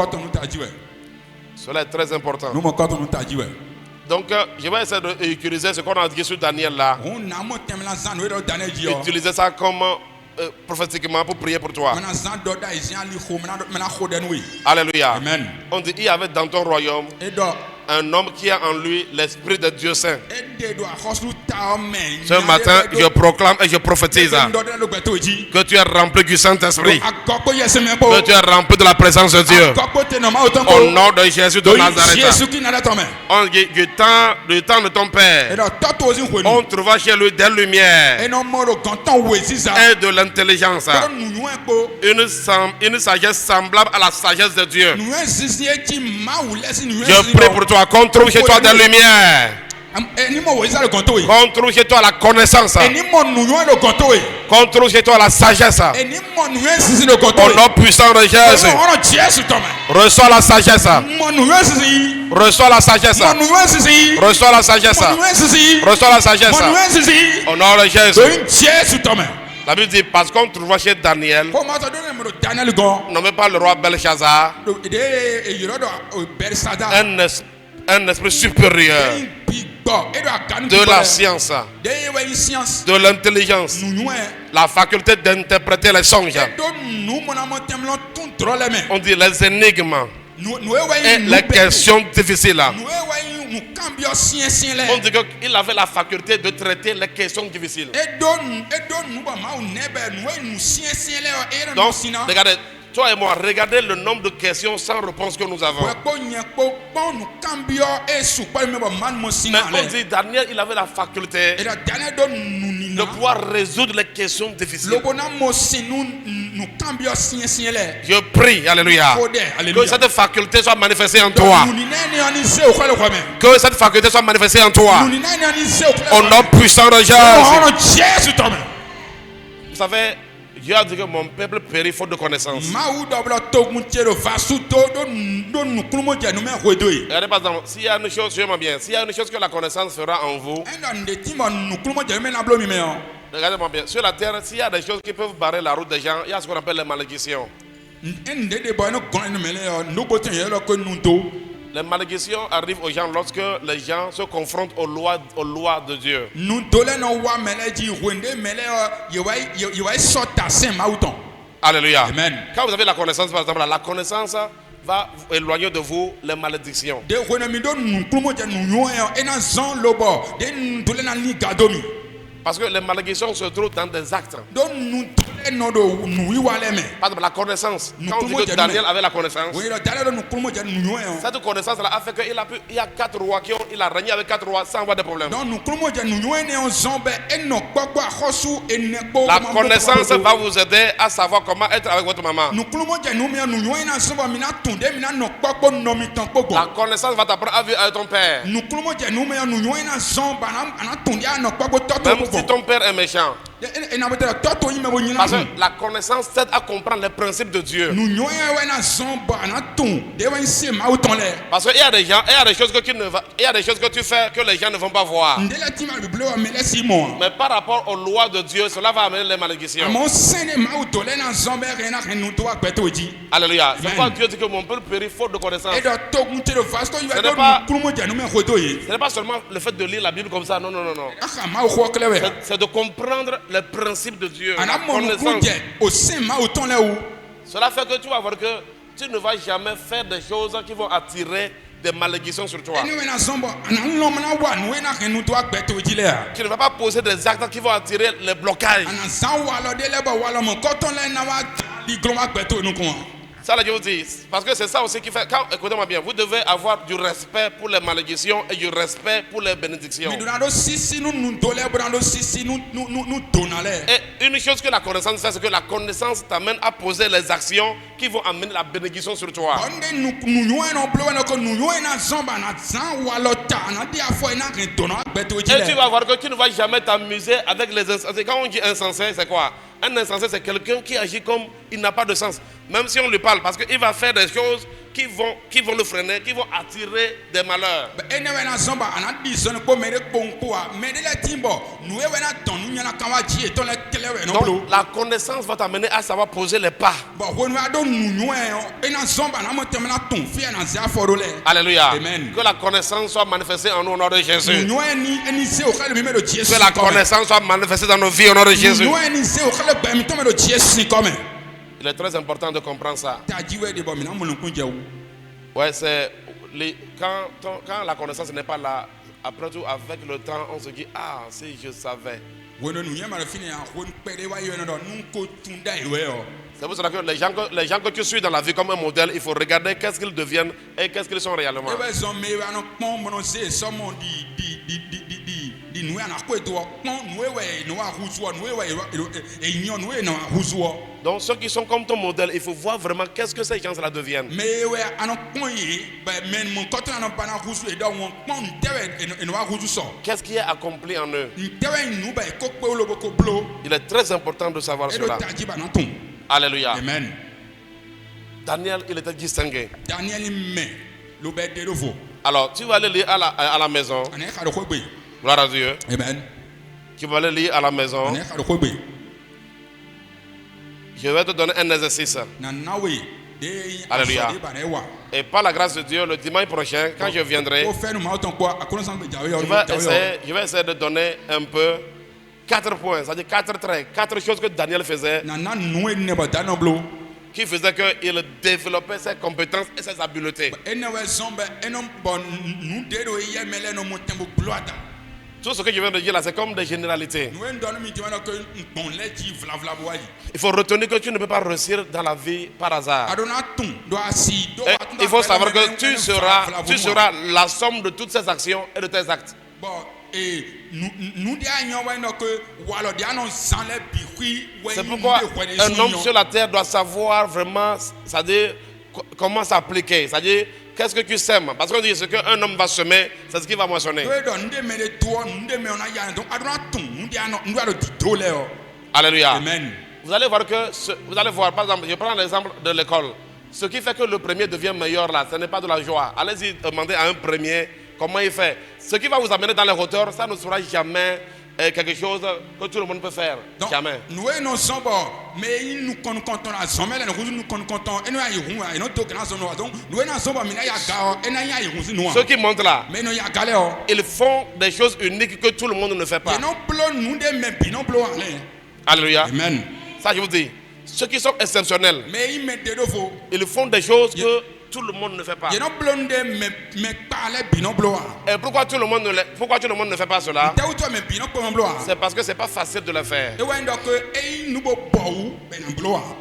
Cela est très important. Donc, je vais essayer d'utiliser ce qu'on a dit sur Daniel là. Utiliser ça comme prophétiquement pour prier pour toi. Alléluia. Amen. On dit, il y avait dans ton royaume un homme qui a en lui l'esprit de Dieu Saint. Ce matin, je proclame et je prophétise que tu es rempli du Saint-Esprit, que tu es rempli de la présence de Dieu. Au nom de Jésus de Nazareth. On dit, du temps de ton père, on trouva chez lui des lumières et de l'intelligence, une sagesse semblable à la sagesse de Dieu. Je prie pour toi, qu'on trouve chez toi des lumières, qu'on trouve chez toi la connaissance, qu'on trouve chez toi la sagesse. Au nom puissant de Jésus, reçois la sagesse. Reçois la sagesse. Reçois la sagesse. Reçois la sagesse. Au nom de Jésus. La Bible dit, parce qu'on trouva chez Daniel, nommé par le roi Belshazzar, un esprit supérieur de la science, de l'intelligence, la faculté d'interpréter les songes. On dit les énigmes et les questions difficiles. On dit qu'il avait la faculté de traiter les questions difficiles. Donc, regardez, toi et moi, regardez le nombre de questions sans réponse que nous avons. Mais on dit, Daniel, il avait la faculté de pouvoir résoudre les questions difficiles. Je prie, alléluia, que cette faculté soit manifestée en toi. Que cette faculté soit manifestée en toi. Au nom puissant de Jésus. Vous savez, Dieu a dit que mon peuple périt faute de connaissance. Regardez par exemple, s'il y a une chose, bien, s'il y a une chose que la connaissance fera en vous, regardez-moi bien, sur la terre, s'il y a des choses qui peuvent barrer la route des gens, il y a ce qu'on appelle les malédictions. Les malédictions arrivent aux gens lorsque les gens se confrontent aux lois de Dieu. Alléluia. Amen. Quand vous avez la connaissance, par exemple, la connaissance va éloigner de vous les malédictions. Parce que les malédictions se trouvent dans des actes. Par exemple, la connaissance. Quand on dit que Daniel avait la connaissance, cette connaissance-là a fait qu'il y a 4 rois il a régné avec 4 rois sans avoir de problème. La connaissance va vous aider à savoir comment être avec votre maman. La connaissance va t'apprendre à vivre avec ton père. Même si ton père est méchant. Parce que la connaissance t'aide à comprendre les principes de Dieu. Parce qu'il y a des gens, il y a des choses que tu fais que les gens ne vont pas voir. Mais par rapport aux lois de Dieu, cela va amener les malédictions. Alléluia. C'est pourquoi Dieu dit que mon peuple périt faute de connaissance. Ce n'est pas seulement le fait de lire la Bible comme ça, non. C'est de comprendre les principes de Dieu. La connaissance. Cela fait que tu vas voir que tu ne vas jamais faire des choses qui vont attirer des malédictions sur toi. Tu ne vas pas poser des actes qui vont attirer les blocages. Ça, la Dieu vous dit. Parce que c'est ça aussi qui fait. Écoutez-moi bien, vous devez avoir du respect pour les malédictions et du respect pour les bénédictions. Et une chose que la connaissance fait, c'est que la connaissance t'amène à poser les actions qui vont amener la bénédiction sur toi. Et tu vas voir que tu ne vas jamais t'amuser avec les insensés. Quand on dit insensé, c'est quoi? Un insensé, c'est quelqu'un qui agit comme il n'a pas de sens. Même si on lui parle, parce qu'il va faire des choses qui vont le freiner, qui vont attirer des malheurs. Donc, la connaissance va t'amener à savoir poser les pas. Alléluia. Amen. Que la connaissance soit manifestée en nous au nom de Jésus. Que la connaissance soit manifestée dans nos vies au nom de Jésus. Il est très important de comprendre ça. Ouais, c'est quand la connaissance n'est pas là, après tout, avec le temps, on se dit, ah, si je savais. C'est pour cela que les gens que tu suis dans la vie comme un modèle, il faut regarder qu'est-ce qu'ils deviennent et qu'est-ce qu'ils sont réellement. Donc ceux qui sont comme ton modèle, il faut voir vraiment qu'est-ce que ces gens-là deviennent. Qu'est-ce qui est accompli en eux. Il est très important de savoir cela. Alléluia. Amen. Daniel, il était distingué. Alors, tu vas aller lire à la maison. Gloire à Dieu. Amen. Tu vas aller lire à la maison. Je vais te donner un exercice. Alléluia. Et par la grâce de Dieu, le dimanche prochain, quand je viendrai, je vais essayer de donner un peu 4 points, c'est-à-dire 4 traits, 4 choses que Daniel faisait, qui faisait qu'il développait ses compétences et ses habiletés. Tout ce que je viens de dire là, c'est comme des généralités. Il faut retenir que tu ne peux pas réussir dans la vie par hasard. Et il faut savoir que tu seras la somme de toutes ces actions et de tes actes. C'est pourquoi un homme sur la terre doit savoir vraiment, c'est-à-dire comment s'appliquer, c'est-à-dire qu'est-ce que tu sèmes. Parce qu'on dit ce qu'un homme va semer, c'est ce qu'il va moissonner. Alléluia. Amen. Vous vous allez voir que, vous allez voir, par exemple, je prends l'exemple de l'école. Ce qui fait que le premier devient meilleur là, ce n'est pas de la joie. Allez-y demander à un premier comment il fait. Ce qui va vous amener dans les hauteurs, ça ne sera jamais quelque chose que tout le monde peut faire. Donc, jamais. Nous ne sommes pas, mais nous comptons la somme, nous comptons, et nous avons tout grand son. Donc, nous ne sommes pas, mais nous avons ceux qui montent là, mais nous avons ils font des choses uniques que tout le monde ne fait pas. Alléluia. Amen. Ça, je vous dis. Ceux qui sont exceptionnels, ils font des choses que tout le monde ne fait pas. Et pourquoi tout le monde ne fait pas cela? C'est parce que ce n'est pas facile de le faire.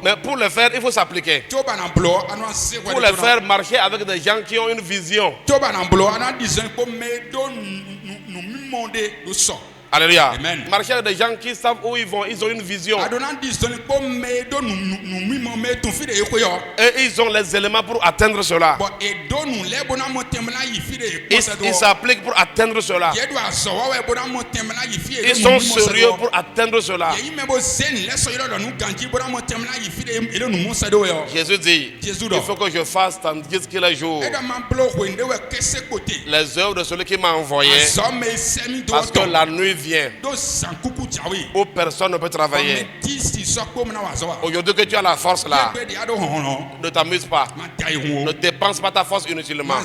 Mais pour le faire, il faut s'appliquer. Pour le faire, marcher avec des gens qui ont une vision. Alléluia. Amen. Marcher avec des gens qui savent où ils vont, ils ont une vision. Et ils ont les éléments pour atteindre cela. Ils s'appliquent pour atteindre cela. Ils sont sérieux pour atteindre cela. Jésus dit, il faut que je fasse tandis qu'il est jour les œuvres de celui qui m'a envoyé, parce que la nuit vient où personne ne peut travailler. Aujourd'hui que tu as la force là, ne t'amuse pas, ne dépense pas ta force inutilement.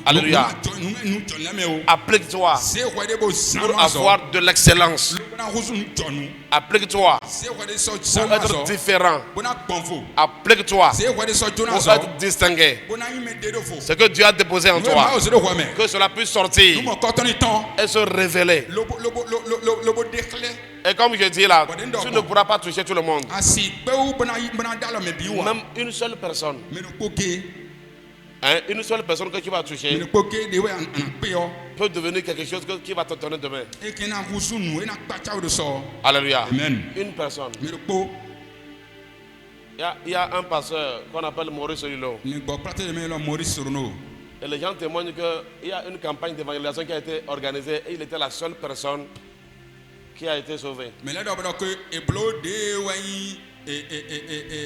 Alléluia. Applique-toi pour avoir de l'excellence. Applique-toi pour être différent. Applique-toi pour être distingué. Ce que Dieu a déposé en toi, que cela puisse sortir et se révéler. Et comme je dis là, tu ne pourras pas toucher tout le monde. Même une seule personne. Une seule personne que tu vas toucher peut devenir quelque chose qui va te donner demain. Alléluia. Amen. Une personne. Il y a un pasteur qu'on appelle Maurice Solilo. Et les gens témoignent qu'il y a une campagne d'évangélisation qui a été organisée et il était la seule personne qui a été sauvée.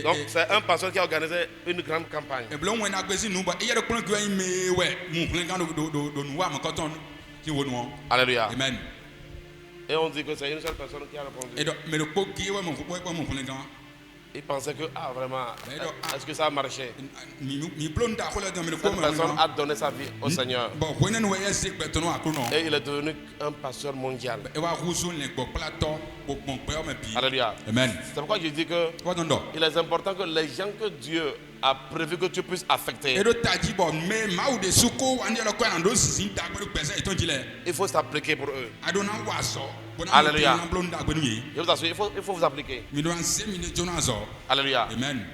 Donc c'est un pasteur qui a organisé une grande campagne. Alléluia. Amen. Et on dit que c'est une seule personne qui a répondu. Il pensait que, vraiment, est-ce que ça a marché? Cette personne a donné sa vie au Seigneur. Et il est devenu un pasteur mondial. Alléluia. Amen. C'est pourquoi je dis que il est important que les gens que Dieu a prévu que tu puisses affecter, il faut s'appliquer pour eux. Alléluia. Je vous assure, il faut vous appliquer. Alléluia. Amen.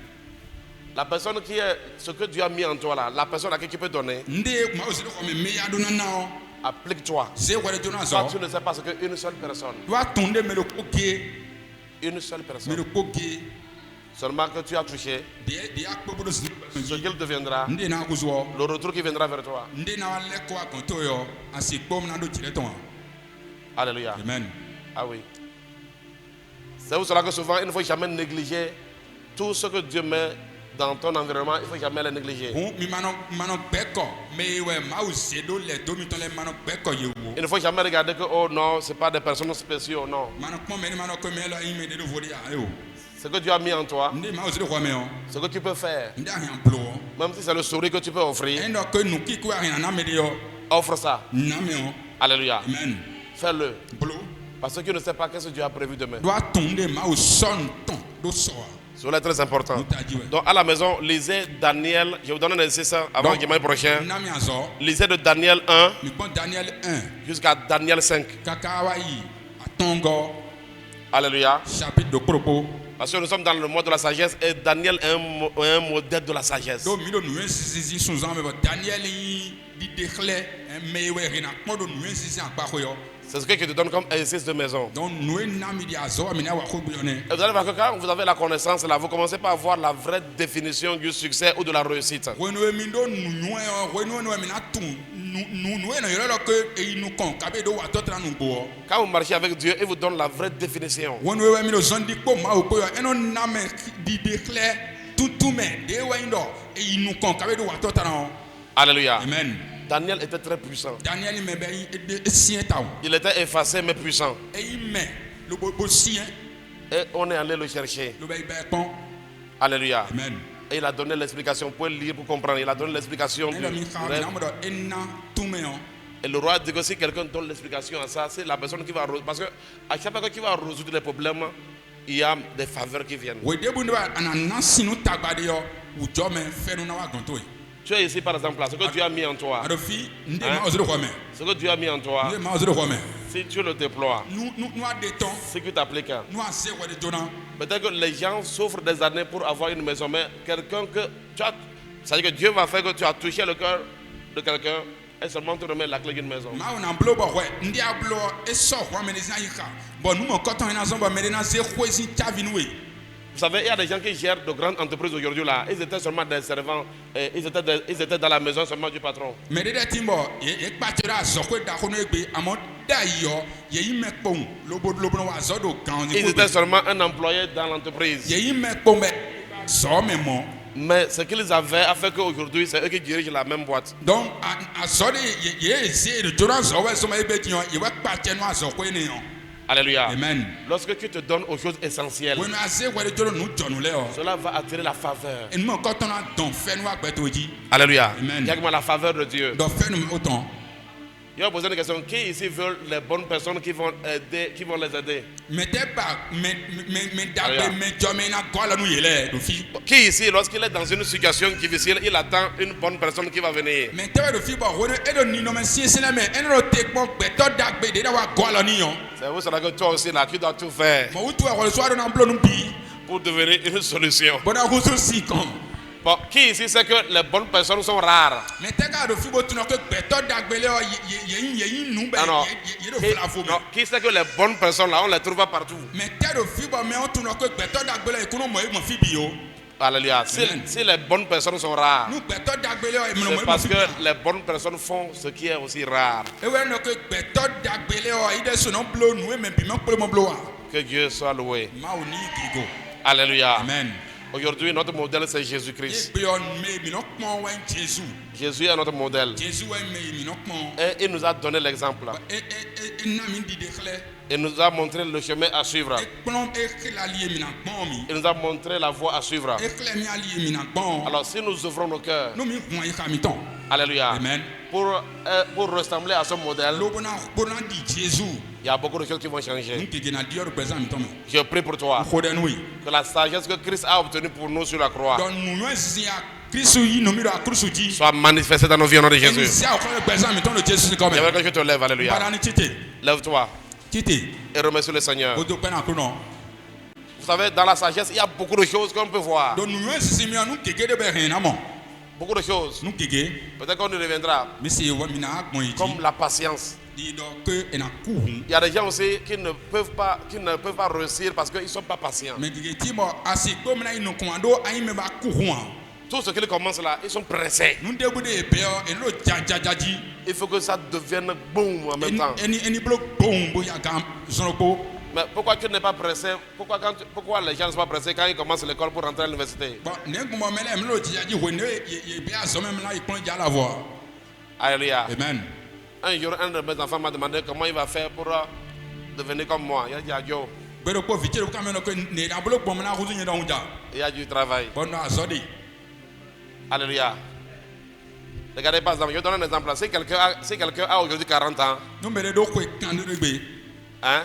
La personne qui est ce que Dieu a mis en toi là, la personne à qui tu peux donner, applique-toi. Toi, tu ne sais pas ce qu'une seule personne. Une seule personne. Seulement que tu as touché, ce qu'il deviendra, le retour qui viendra vers toi. Alléluia. Amen. Ah oui. C'est pour cela que souvent il ne faut jamais négliger tout ce que Dieu met dans ton environnement, il ne faut jamais le négliger. Il ne faut jamais regarder que oh non, ce n'est pas des personnes spéciales, non. Ce que Dieu a mis en toi, ce que tu peux faire, même si c'est le sourire que tu peux offrir, offre ça. Alléluia. Amen. Fais-le. Parce que tu ne sais pas ce que Dieu a prévu demain. Cela est très important. Donc à la maison, lisez Daniel. Je vais vous donner un exercice avant dimanche prochain. Lisez de Daniel 1 jusqu'à Daniel 5. Alléluia. Chapitre de propos. Parce que nous sommes dans le mois de la sagesse et Daniel est un modèle de la sagesse. C'est ce que je te donne comme exercice de maison. Et vous allez voir que quand vous avez la connaissance là, vous commencez pas à avoir la vraie définition du succès ou de la réussite. Quand vous marchez avec Dieu, il vous donne la vraie définition. Alléluia. Amen. Daniel était très puissant. Il était effacé mais puissant. Et on est allé le chercher. Alléluia. Amen. Et il a donné l'explication. Vous pouvez lire pour comprendre. Il a donné l'explication. Et le roi dit que si quelqu'un donne l'explication à ça, c'est la personne qui va... Parce que à chaque fois qu'il va résoudre les problèmes, il y a des faveurs qui viennent. Tu es ici par exemple là, ce que Dieu a mis en toi. Ce que Dieu a mis en toi, si tu le déploies, c'est que tu appliques. Peut-être que les gens souffrent des années pour avoir une maison, mais quelqu'un que tu as, c'est-à-dire que Dieu va faire que tu as touché le cœur de quelqu'un et seulement te remet la clé d'une maison. Vous savez, il y a des gens qui gèrent de grandes entreprises aujourd'hui là. Ils étaient seulement des servants. Ils étaient dans la maison seulement du patron. Ils étaient seulement un employé dans l'entreprise. Mais ce qu'ils avaient a fait qu'aujourd'hui, c'est eux qui dirigent la même boîte. Donc, alléluia. Amen. Lorsque tu te donnes aux choses essentielles, cela va attirer la faveur. Alléluia. Amen. Il y a la faveur de Dieu. Il y a posé une question. Qui ici veut les bonnes personnes qui vont aider, qui vont les aider? Qui ici, lorsqu'il est dans une situation difficile, il attend une bonne personne qui va venir? C'est vous savez que toi aussi là, tu dois tout faire pour devenir une solution. Bon, qui ici sait que les bonnes personnes sont rares? Qui sait que les bonnes personnes là, on ne les trouve pas partout? Alléluia. Si les bonnes personnes sont rares, c'est parce que les bonnes personnes font ce qui est aussi rare. Que Dieu soit loué. Alléluia. Amen. Aujourd'hui, notre modèle, c'est Jésus-Christ. Jésus est notre modèle. Et il nous a donné l'exemple. Il nous a montré le chemin à suivre. Il nous a montré la voie à suivre. Alors, si nous ouvrons nos cœurs, alléluia, amen, pour ressembler à ce modèle, il y a beaucoup de choses qui vont changer. Je prie pour toi que la sagesse que Christ a obtenue pour nous sur la croix soit manifestée dans nos vies au nom de Jésus. J'aimerais que je te lève, alléluia. Lève-toi et remercie le Seigneur. Vous savez, dans la sagesse, il y a beaucoup de choses qu'on peut voir. Beaucoup de choses. Peut-être qu'on y reviendra. Comme la patience. Il y a des gens aussi qui ne peuvent pas réussir parce qu'ils ne sont pas patients. Tout ce qu'ils commencent là, ils sont pressés. Il faut que ça devienne boum en même temps. Mais pourquoi tu n'es pas pressé? Pourquoi les gens ne sont pas pressés quand ils commencent l'école pour rentrer à l'université? Alléluia. Amen. Un jour, un de mes enfants m'a demandé comment il va faire pour devenir comme moi. Il a dit à Dieu. Il y a du travail. Alléluia. Regardez par exemple, je donne un exemple. Si quelqu'un a aujourd'hui 40 ans, hein,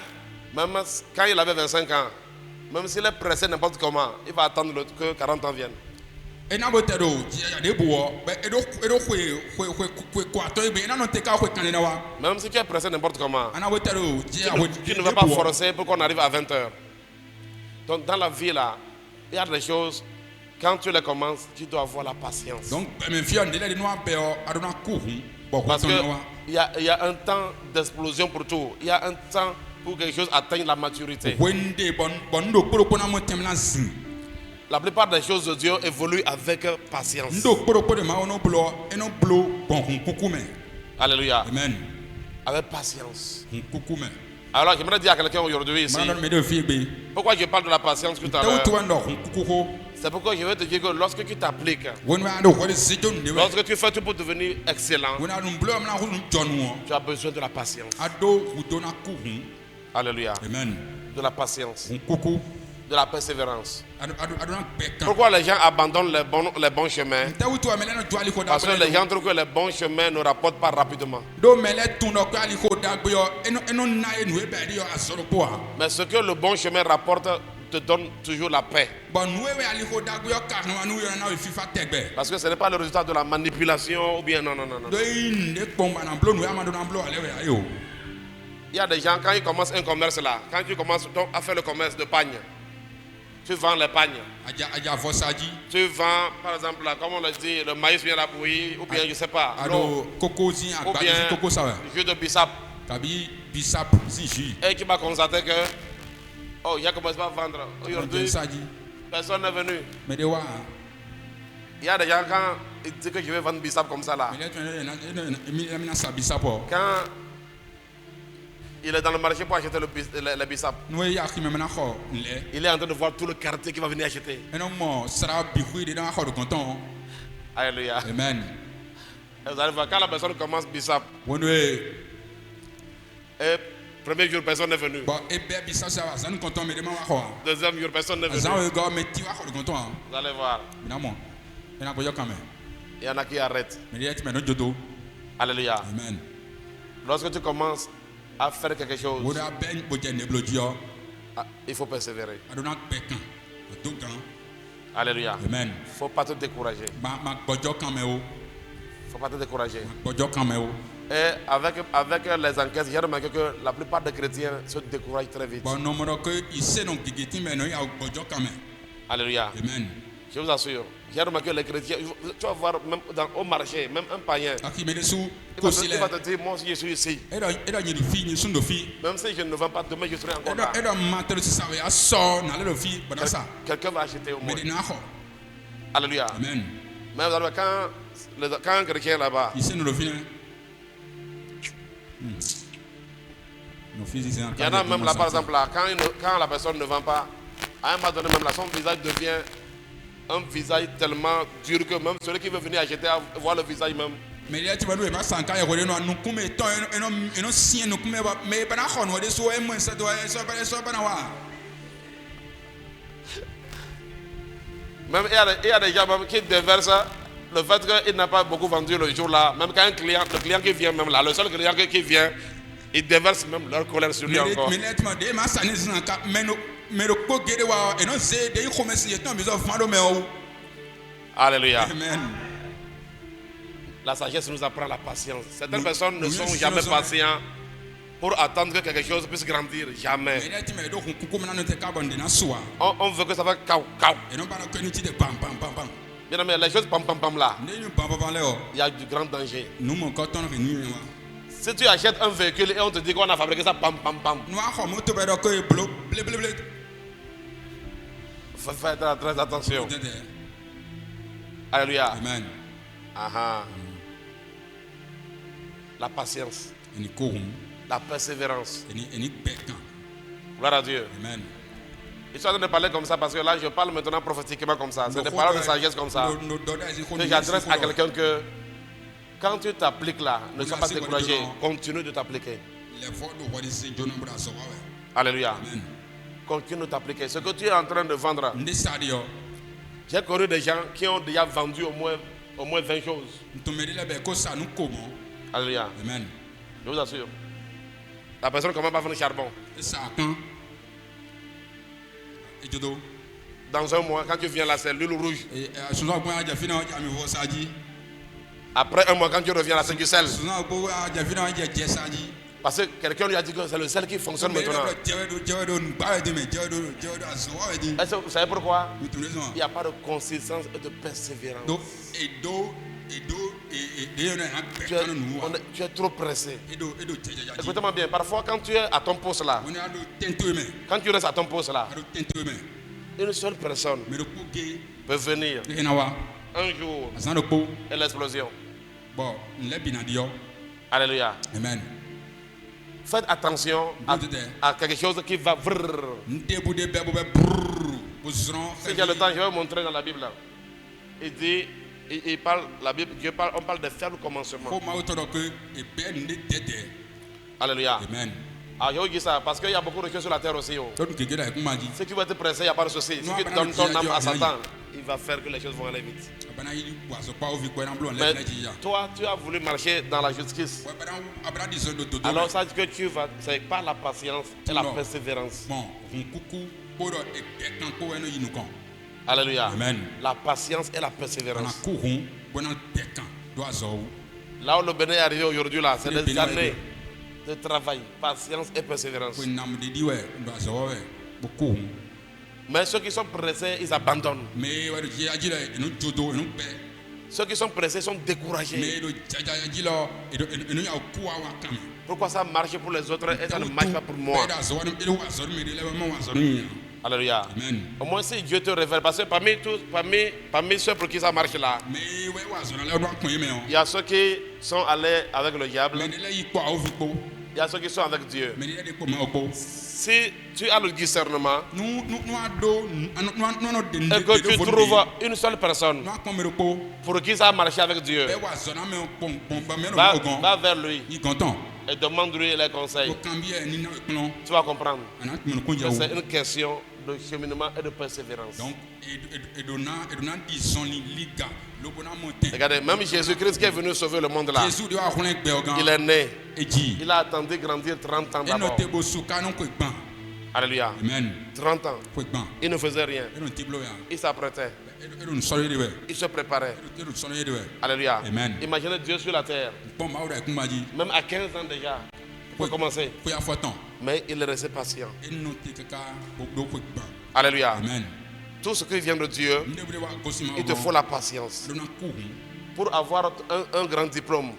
même quand il avait 25 ans, même s'il est pressé n'importe comment, il va attendre que 40 ans viennent. Même si tu es pressé n'importe comment, tu ne vas pas forcer pour qu'on arrive à 20 heures. Donc dans la vie là, il y a des choses, quand tu les commences, tu dois avoir la patience. Parce qu'il y a un temps d'explosion pour tout. Il y a un temps pour que quelque chose atteigne la maturité. La plupart des choses de Dieu évoluent avec patience. Alléluia. Amen. Avec patience. Alors j'aimerais dire à quelqu'un aujourd'hui ici, pourquoi je parle de la patience tout à l'heure. C'est pourquoi je vais te dire que lorsque tu t'appliques, lorsque tu fais tout pour devenir excellent, tu as besoin de la patience. Alléluia. Amen. De la patience. De la persévérance. Pourquoi les gens abandonnent les bons chemins? Parce que les gens trouvent que les bons chemins ne rapportent pas rapidement. Mais ce que le bon chemin rapporte te donne toujours la paix. Parce que ce n'est pas le résultat de la manipulation ou bien non. Il y a des gens, quand ils commencent un commerce là, quand tu commences donc à faire le commerce de pagne, tu vends les pagnes. Tu vends, par exemple, là, comme on le dit, le maïs vient la bouillie, ou bien, je ne sais pas, l'eau, ou bien, jus de bissap. Et tu vas constater que, oh, il a commencé à vendre. Aujourd'hui, personne n'est venu. Il y a des gens, quand ils disent que je vais vendre bissap comme ça là, quand il est dans le marché pour acheter le bissap, il est en train de voir tout le quartier qui va venir acheter. Alléluia. Amen. Et vous allez voir, quand la personne commence bissap, et premier jour, personne n'est venu. Deuxième jour, personne n'est venu. Vous allez voir. Il y en a qui arrêtent. Alléluia. Amen. Lorsque tu commences à faire quelque chose, il faut persévérer. Alléluia. Il Amen. ne faut pas te décourager. Il ne faut pas te décourager. Et avec les enquêtes, j'ai remarqué que la plupart des chrétiens se découragent très vite. Alléluia. Amen. Je vous assure. J'ai remarqué que les chrétiens, tu vas voir même au marché, même un païen, il va te dire, moi aussi je suis ici. Même si je ne vends pas, demain je serai encore là. Quelqu'un va acheter au moins. Alléluia. Amen. Mais vous allez voir, quand un chrétien est là-bas, il y en a même là, par exemple, là, quand la personne ne vend pas, à un moment donné, même là, son visage devient un visage tellement dur que même celui qui veut venir acheter, voir le visage même. Même il y a des gens même qui déversent le fait qu'il n'a pas beaucoup vendu le jour-là. Même quand le client qui vient même là, le seul client qui vient, ils déversent même leur colère sur lui encore. Alléluia. Amen. La sagesse nous apprend la patience. Certaines personnes ne sont jamais patientes pour attendre que quelque chose puisse grandir. Jamais. On veut que ça fasse kaou, kaou. Bien aimé, les choses pam pam pam là, il y a du grand danger. Si tu achètes un véhicule et on te dit qu'on a fabriqué ça pam pam pam, il faut faire très attention. Alléluia. Amen. Aha. La patience, la persévérance. Gloire à Dieu. Amen. Je suis en train de parler comme ça parce que là je parle maintenant prophétiquement comme ça. C'est des paroles de sagesse comme ça que j'adresse à quelqu'un que quand tu t'appliques là, ne sois pas découragé, continue de t'appliquer. Alléluia. Amen. Continue de t'appliquer. Ce que tu es en train de vendre, j'ai connu des gens qui ont déjà vendu au moins 20 choses. Alléluia. Amen. Je vous assure. La personne commence par vendre le charbon. Dans un mois, quand tu viens là, c'est l'huile rouge. Après un mois, quand tu reviens là, c'est du sel. Parce que quelqu'un lui a dit que c'est le sel qui fonctionne maintenant. Est-ce que vous savez pourquoi? Il n'y a pas de consistance et de persévérance. Tu es trop pressé. Écoutez-moi bien, parfois quand tu es à ton poste là, quand tu restes à ton poste là, une seule personne peut venir un jour et l'explosion. Alléluia. Amen. Faites attention à quelque chose qui va vrrr. Si j'ai le temps, je vais vous montrer dans la Bible. Il dit, il parle, la Bible, Dieu parle, on parle de faible commencement. Alléluia. Amen. Ah, je vous dis ça parce qu'il y a beaucoup de choses sur la terre aussi. Oh. Si tu vas être pressé, il n'y a pas de souci. Si tu donnes ton âme à Satan, il va faire que les choses vont aller vite. Mais toi, tu as voulu marcher dans la justice. Alors, ça dit que tu vas, c'est par la patience et la persévérance. Alléluia. Amen. La patience et la persévérance. Là où le bénin est arrivé aujourd'hui, là, c'est des années de travail, patience et persévérance. Mais ceux qui sont pressés, ils abandonnent. Ceux qui sont pressés sont découragés. Pourquoi ça marche pour les autres et ça ne marche pas pour moi? Alléluia. Amen. Au moins si Dieu te révèle, parce que parmi ceux pour qui ça marche là, il y a ceux qui sont allés avec le diable, il y a ceux qui sont avec Dieu. Si tu as le discernement et que tu trouves une seule personne pour qui ça a marché avec Dieu, va vers lui et demande-lui les conseils. Tu vas comprendre. C'est une question de cheminement et de persévérance. Regardez, même Jésus-Christ qui est venu sauver le monde là, il est né. Il a attendu grandir 30 ans d'abord. Alléluia. Amen. 30 ans. Il ne faisait rien. Il s'apprêtait. Il se préparait. Alléluia. Amen. Imaginez Dieu sur la terre. Même à 15 ans déjà. Il peut commencer. Mais il est resté patient. Alléluia. Amen. Tout ce qui vient de Dieu, il te faut la patience. Pour avoir un grand diplôme,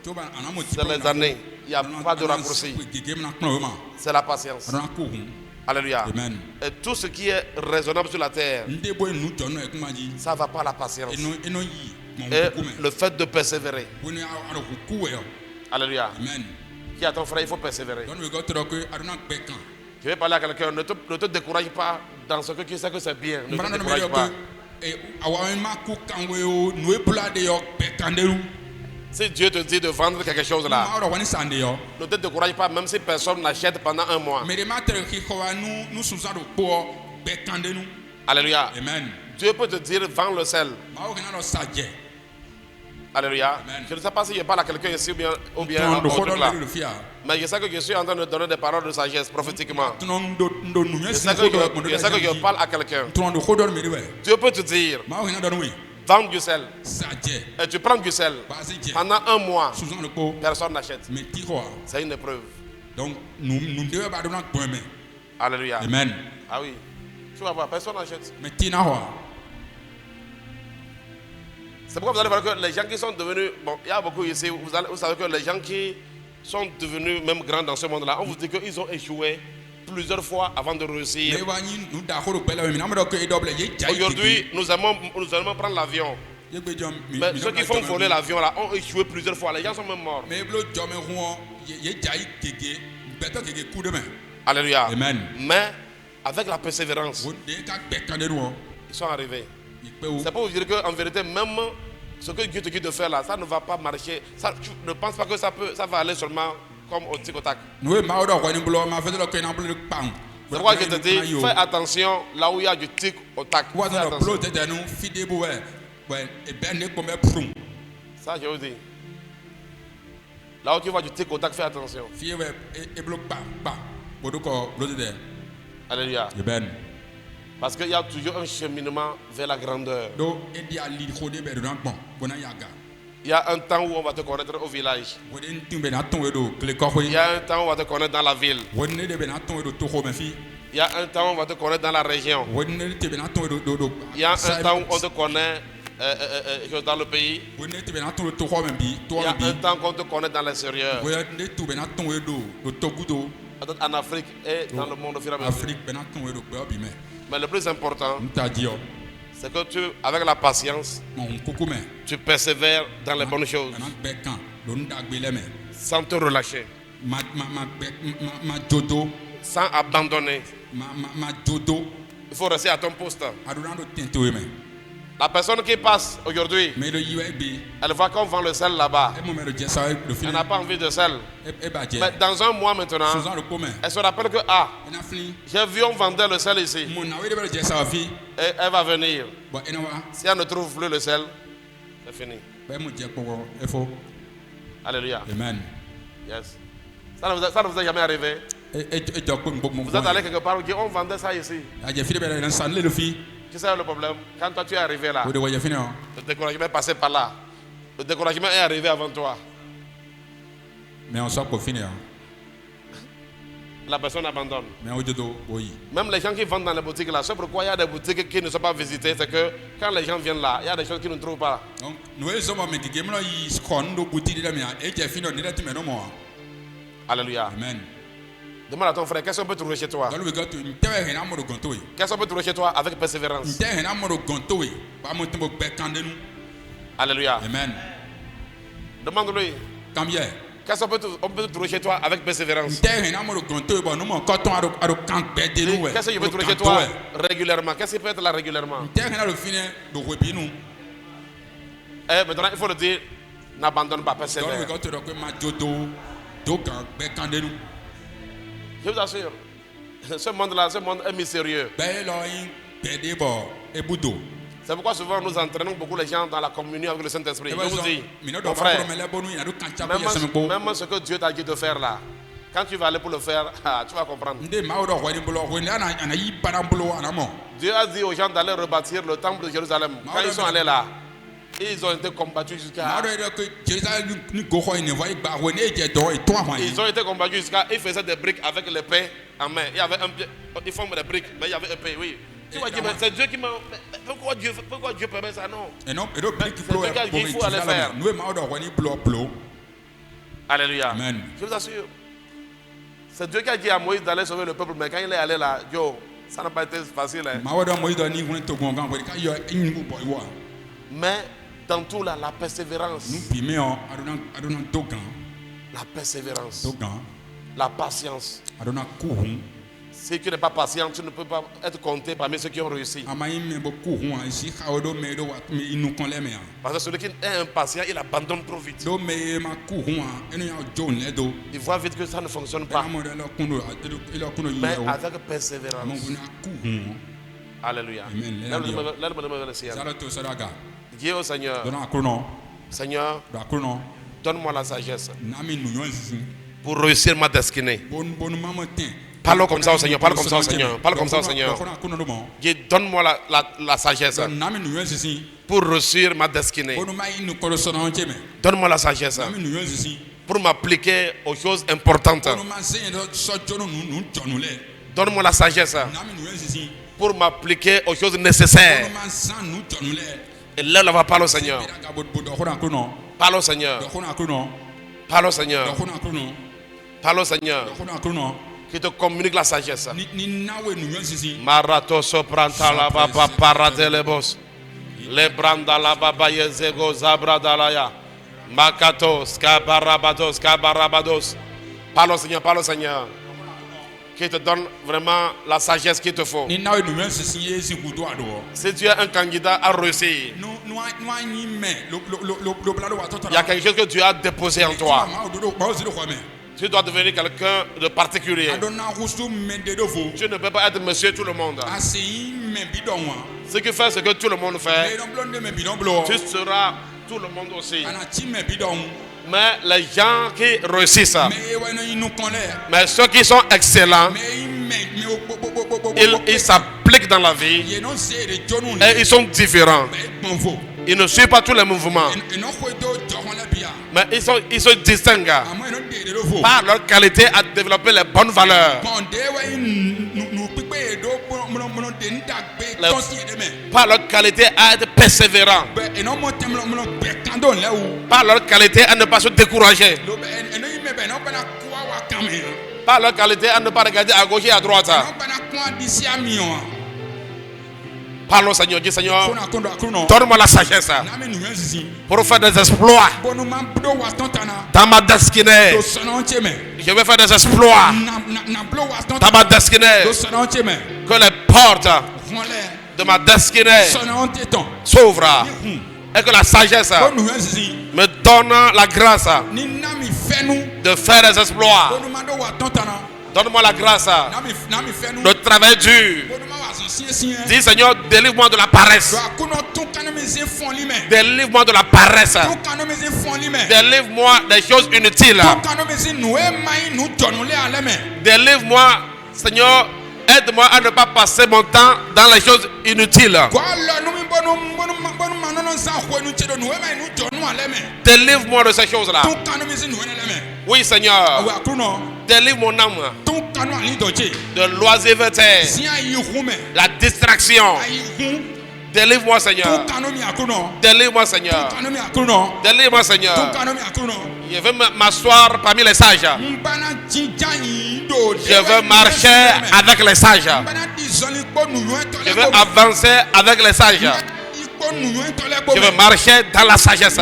c'est les années. Il n'y a pas de raccourci. C'est la patience. Alléluia. Amen. Et tout ce qui est raisonnable sur la terre, ça va par la patience. Et le fait de persévérer. Alléluia. Amen. Qui a ton frère, il faut persévérer. Je vais parler à quelqu'un, ne te décourage pas dans ce que tu sais que c'est bien. Ne te décourage pas. Si Dieu te dit de vendre quelque chose là, ne te décourage pas même si personne n'achète pendant un mois. Alléluia. Amen. Dieu peut te dire vends le sel. Alléluia. Amen. Je ne sais pas si je parle à quelqu'un ici ou bien autre là. Mais je sais que je suis en train de donner des paroles de sagesse prophétiquement. Je sais que je parle à quelqu'un. Dieu peut te dire vends du sel. Et tu prends du sel. Pendant un mois, personne n'achète. C'est une épreuve. Donc, Alléluia. Amen. Ah oui. Tu vas voir, personne n'achète. C'est pourquoi vous allez voir que les gens qui sont devenus... Bon, il y a beaucoup ici, vous savez que les gens qui sont devenus même grands dans ce monde-là, on vous dit qu'ils ont échoué plusieurs fois avant de réussir. Aujourd'hui, nous allons prendre l'avion. Mais ceux qui font voler l'avion là ont échoué plusieurs fois. Les gens sont même morts. Alléluia. Amen. Mais avec la persévérance, ils sont arrivés. C'est pour vous dire qu'en vérité, même ce que Dieu te dit de faire là, ça ne va pas marcher. Ça, tu ne penses pas que ça va aller seulement comme au tic au tac. C'est pourquoi je te dis, fais attention là où il y a du tic au tac. Ça, je vous dis. Là où tu vois du tic au tac, fais attention. Alléluia. Amen. Parce qu'il y a toujours un cheminement vers la grandeur. Il y a un temps où on va te connaître au village. Il y a un temps où on va te connaître dans la ville. Il y a un temps où on va te connaître dans la région. Il y a un temps où on te connaît dans le pays. Il y a un temps qu'on te connaît dans l'extérieur. En Afrique et dans le monde au fur et à mesure. Mais le plus important, c'est que tu, avec la patience, tu persévères dans les bonnes choses. Sans te relâcher. Sans abandonner. Il faut rester à ton poste. La personne qui passe aujourd'hui, elle voit qu'on vend le sel là-bas. Elle n'a pas envie de sel. Mais dans un mois maintenant, elle se rappelle que j'ai vu on vendait le sel ici. Et elle va venir. Si elle ne trouve plus le sel, c'est fini. Alléluia. Amen. Yes. Ça ne vous est jamais arrivé? Vous êtes allé quelque part, on vendait ça ici. Tu sais le problème? Quand toi tu es arrivé là, le découragement est passé par là. Le découragement est arrivé avant toi. Mais on sort pour finir. La personne abandonne. Même les gens qui vendent dans les boutiques là, c'est pourquoi il y a des boutiques qui ne sont pas visitées, c'est que quand les gens viennent là, il y a des choses qu'ils ne trouvent pas. Alléluia. Amen. Demande à ton frère, qu'est-ce qu'on peut trouver chez toi? Qu'est-ce qu'on peut trouver chez toi avec persévérance? Alléluia. Amen. Demande-lui. Qu'est-ce qu'on peut trouver chez toi avec persévérance? Qu'est-ce que je peux trouver chez toi régulièrement? Qu'est-ce qui peut être là régulièrement? Maintenant, il faut le dire, n'abandonne pas, persévère. Je vous assure, ce monde-là, ce monde est mystérieux. C'est pourquoi souvent nous entraînons beaucoup les gens dans la communion avec le Saint-Esprit. Je vous dis, mon frère, même ce que Dieu t'a dit de faire là, quand tu vas aller pour le faire, tu vas comprendre. Dieu a dit aux gens d'aller rebâtir le temple de Jérusalem. Quand ils sont allés là, ils ont été combattus jusqu'à... Ils ont été combattus jusqu'à... Ils faisaient des briques avec l'épée en main. Il y avait un... Ils font des briques, mais il y avait épée, oui. Tu vas dire, mais c'est Dieu qui m'a... Pourquoi Dieu permet ça? Non. C'est Dieu qui a dit, il faut aller faire. Alléluia. Amen. Je vous assure. C'est Dieu qui a dit à Moïse d'aller sauver le peuple, mais quand il est allé là, ça n'a pas été facile. Hein. Mais dans tout là, la persévérance. La persévérance. La patience. Si tu n'es pas patient, tu ne peux pas être compté parmi ceux qui ont réussi. Parce que celui qui est impatient, il abandonne trop vite. Il voit vite que ça ne fonctionne pas. Mais avec persévérance. Alléluia. Lève-moi le ciel. Dis au Seigneur, Seigneur, donne-moi la sagesse pour réussir ma destinée. Parle comme ça au Seigneur, parle comme ça au Seigneur, parle comme ça au Seigneur. Dis, donne-moi la sagesse pour réussir ma destinée. Donne-moi la sagesse pour m'appliquer aux choses importantes. Donne-moi la sagesse pour m'appliquer aux choses nécessaires. Et là, on va parler au Seigneur. Parle au Seigneur. Parle au Seigneur. Parle au Seigneur. Qui te communique la sagesse. Marato sopranta la baba paratelebos. Le branda la baba yezego zabradalaya. Makato skabarabados skabarabados. Parle au Seigneur, parle au Seigneur. Qui te donne vraiment la sagesse qu'il te faut. Si tu es un candidat à réussir, il y a quelque chose que Dieu a déposé en toi. Tu dois devenir quelqu'un de particulier. Tu ne peux pas être monsieur tout le monde. Ce qui fait ce que tout le monde fait, tu seras tout le monde aussi. Mais les gens qui réussissent, mais ceux qui sont excellents, ils s'appliquent dans la vie et ils sont différents. Ils ne suivent pas tous les mouvements, mais ils se distinguent par leur qualité à développer les bonnes valeurs. Par leur qualité à être persévérant. Par leur qualité à ne pas se décourager. Par leur qualité à ne pas regarder à gauche et à droite. Parlons Seigneur, dis Seigneur, donne-moi la sagesse pour faire des exploits dans ma destinée. Je vais faire des exploits dans ma destinée. Que les portes de ma destinée s'ouvrent et que la sagesse me donne la grâce de faire des exploits. Donne-moi la grâce de travailler dur. Dis Seigneur, délivre-moi de la paresse. Délivre-moi de la paresse. Délivre-moi des choses inutiles. Délivre-moi, Seigneur, aide-moi à ne pas passer mon temps dans les choses inutiles. Délivre-moi de ces choses-là. Oui, Seigneur. Délivre mon âme de l'oisiveté, la distraction. Délivre-moi, Seigneur. Délivre-moi, Seigneur. Délivre-moi, Seigneur. Je veux m'asseoir parmi les sages. Je veux marcher avec les sages. Je veux avancer avec les sages. Je veux marcher dans la sagesse.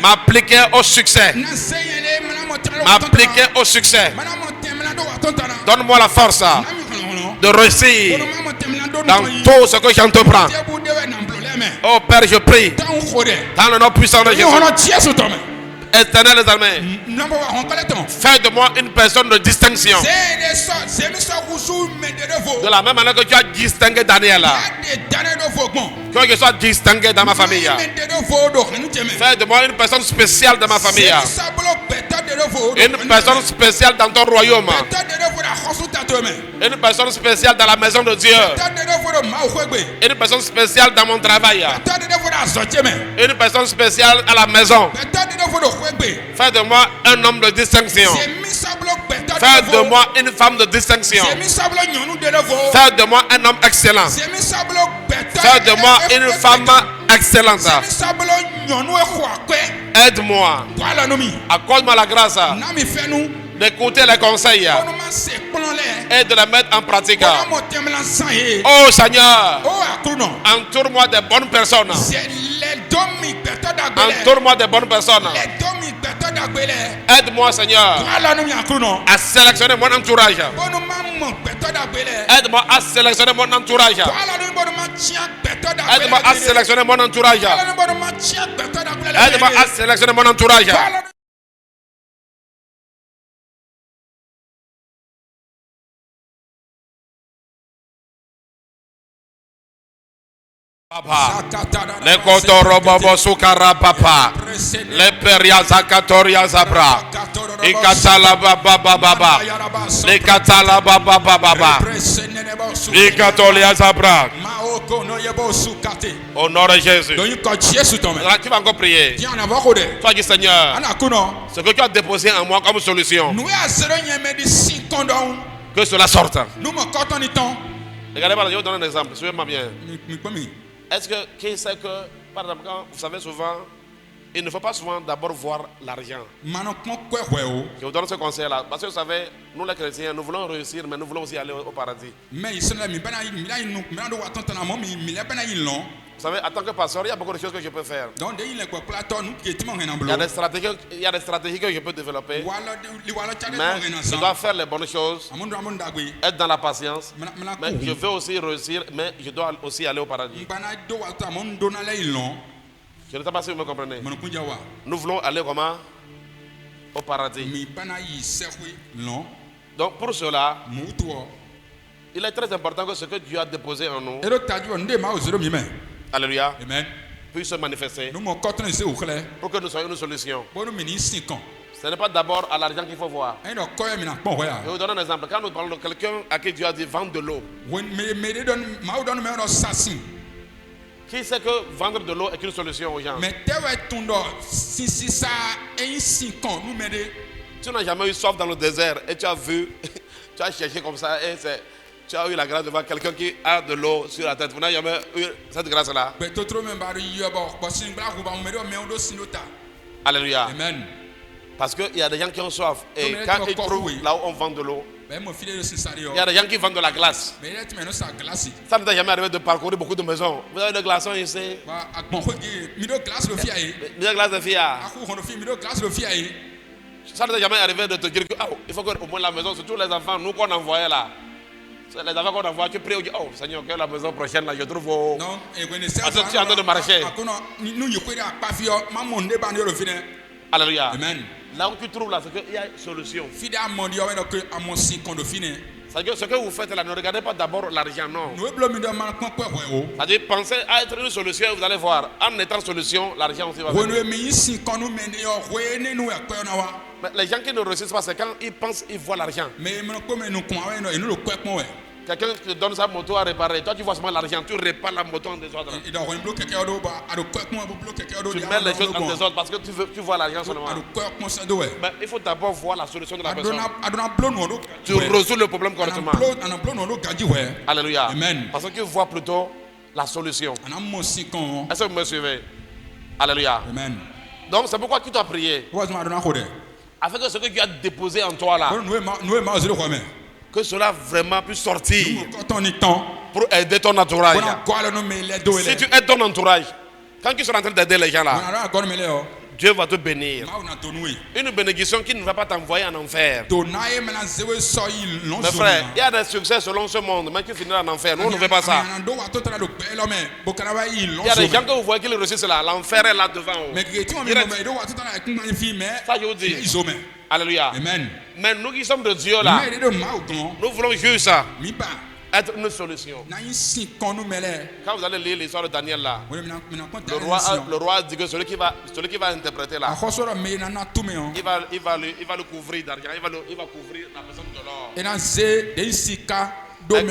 M'appliquer au succès. M'appliquer au succès. Donne-moi la force de réussir dans tout ce que j'entreprends. Oh Père, je prie dans le nom puissant de Jésus. Éternel des armées, fais de moi une personne de distinction. De la même manière que tu as distingué Daniel, que je sois distingué dans ma famille. Fais de moi une personne spéciale dans ma famille. Une personne spéciale dans ton royaume. Une personne spéciale dans la maison de Dieu. Une personne spéciale dans mon travail. Une personne spéciale à la maison. Fais de moi un homme de distinction. Fais de moi une femme de distinction. Fais de moi un homme excellent. Fais de moi une femme excellente. Aide-moi. Accorde-moi la grâce d'écouter les conseils et de les mettre en pratique. Oh Seigneur, entoure-moi de bonnes personnes. Entoure-moi de bonnes personnes. Aide-moi, Seigneur, à sélectionner mon entourage. Aide-moi à sélectionner mon entourage. Aide-moi à sélectionner mon entourage. Aide-moi à sélectionner mon entourage. Papa, le kotorobobo sukara papa, le peria zakatoria zabra, ikatala baba baba, le katala baba baba, ikatolia zabra. Au nom de Jésus. Là, tu vas encore prier. Toi dis Seigneur, ce que tu as déposé en moi comme solution, que cela sorte. Regardez-moi, je vais vous donner un exemple. Suivez-moi bien. Est-ce que qui sait que, par exemple, quand vous savez souvent, il ne faut pas souvent d'abord voir l'argent. Je vous donne ce conseil-là. Parce que vous savez, nous les chrétiens, nous voulons réussir, mais nous voulons aussi aller au paradis. Vous savez, en tant que pasteur, il y a beaucoup de choses que je peux faire. Il y a des stratégies que je peux développer. Mais je dois faire les bonnes choses, être dans la patience. Mais je veux aussi réussir, mais je dois aussi aller au paradis. Je ne sais pas si vous me comprenez. Nous voulons aller comment? Au paradis. Donc pour cela, il est très important que ce que Dieu a déposé en nous, alléluia, amen, puisse se manifester pour que nous soyons une solution. Ce n'est pas d'abord à l'argent qu'il faut voir. Je vais vous donner un exemple. Quand nous parlons de quelqu'un à qui Dieu a dit vendre de l'eau, qui sait que vendre de l'eau est une solution aux gens? Tu n'as jamais eu soif dans le désert et tu as vu, tu as cherché comme ça et Tu as eu la grâce de voir quelqu'un qui a de l'eau sur la tête. Vous n'avez jamais eu cette grâce-là? Alléluia. Amen. Parce qu'il y a des gens qui ont soif. Et quand ils trouvent là où on vend de l'eau, il y a des gens qui vendent de la glace. Ça ne t'est jamais arrivé de parcourir beaucoup de maisons. Vous avez des glaçons ici. Des glaces de filles. Ça ne t'est jamais arrivé de te dire que il faut qu'au moins la maison, surtout les enfants, nous qu'on envoyait là. Les enfants qu'on envoie, tu pries, oh Seigneur, que la maison prochaine là, je trouve au. Non, parce que tu es en train de marcher. Alléluia. Amen. Là où tu trouves là, c'est qu'il y a une solution. C'est-à-dire ce que vous faites là, ne regardez pas d'abord l'argent, non. C'est-à-dire pensez à être une solution et vous allez voir. En étant solution, l'argent aussi va venir. Mais les gens qui ne réussissent pas, c'est quand ils pensent qu'ils voient l'argent. Quelqu'un te donne sa moto à réparer. Toi, tu vois seulement l'argent. Tu répares la moto en désordre. Tu mets les choses en désordre parce que tu vois l'argent seulement. Mais il faut d'abord voir la solution de la personne. Tu résous le problème correctement. Alléluia. Amen. Parce que tu vois plutôt la solution. Est-ce que vous me suivez? Alléluia. Amen. Donc, c'est pourquoi tu dois prier. Afin que ce que tu as déposé en toi là, que cela vraiment puisse sortir pour aider ton entourage. Si tu aides ton entourage, quand tu seras en train d'aider les gens là, Dieu va te bénir. Une bénédiction qui ne va pas t'envoyer en enfer. Mes frères, il y a des succès selon ce monde, mais qui finira en enfer. Nous, on ne veut pas ça. Il y a des gens que vous voyez qui réussissent là. L'enfer est là devant eux. Ça, je vous dis. Alléluia. Amen. Mais nous qui sommes de Dieu là, nous voulons juste ça. Être une solution. Quand vous allez lire l'histoire de Daniel là, le roi dit que celui qui va interpréter là, il va le couvrir d'argent, il va couvrir la personne de l'or.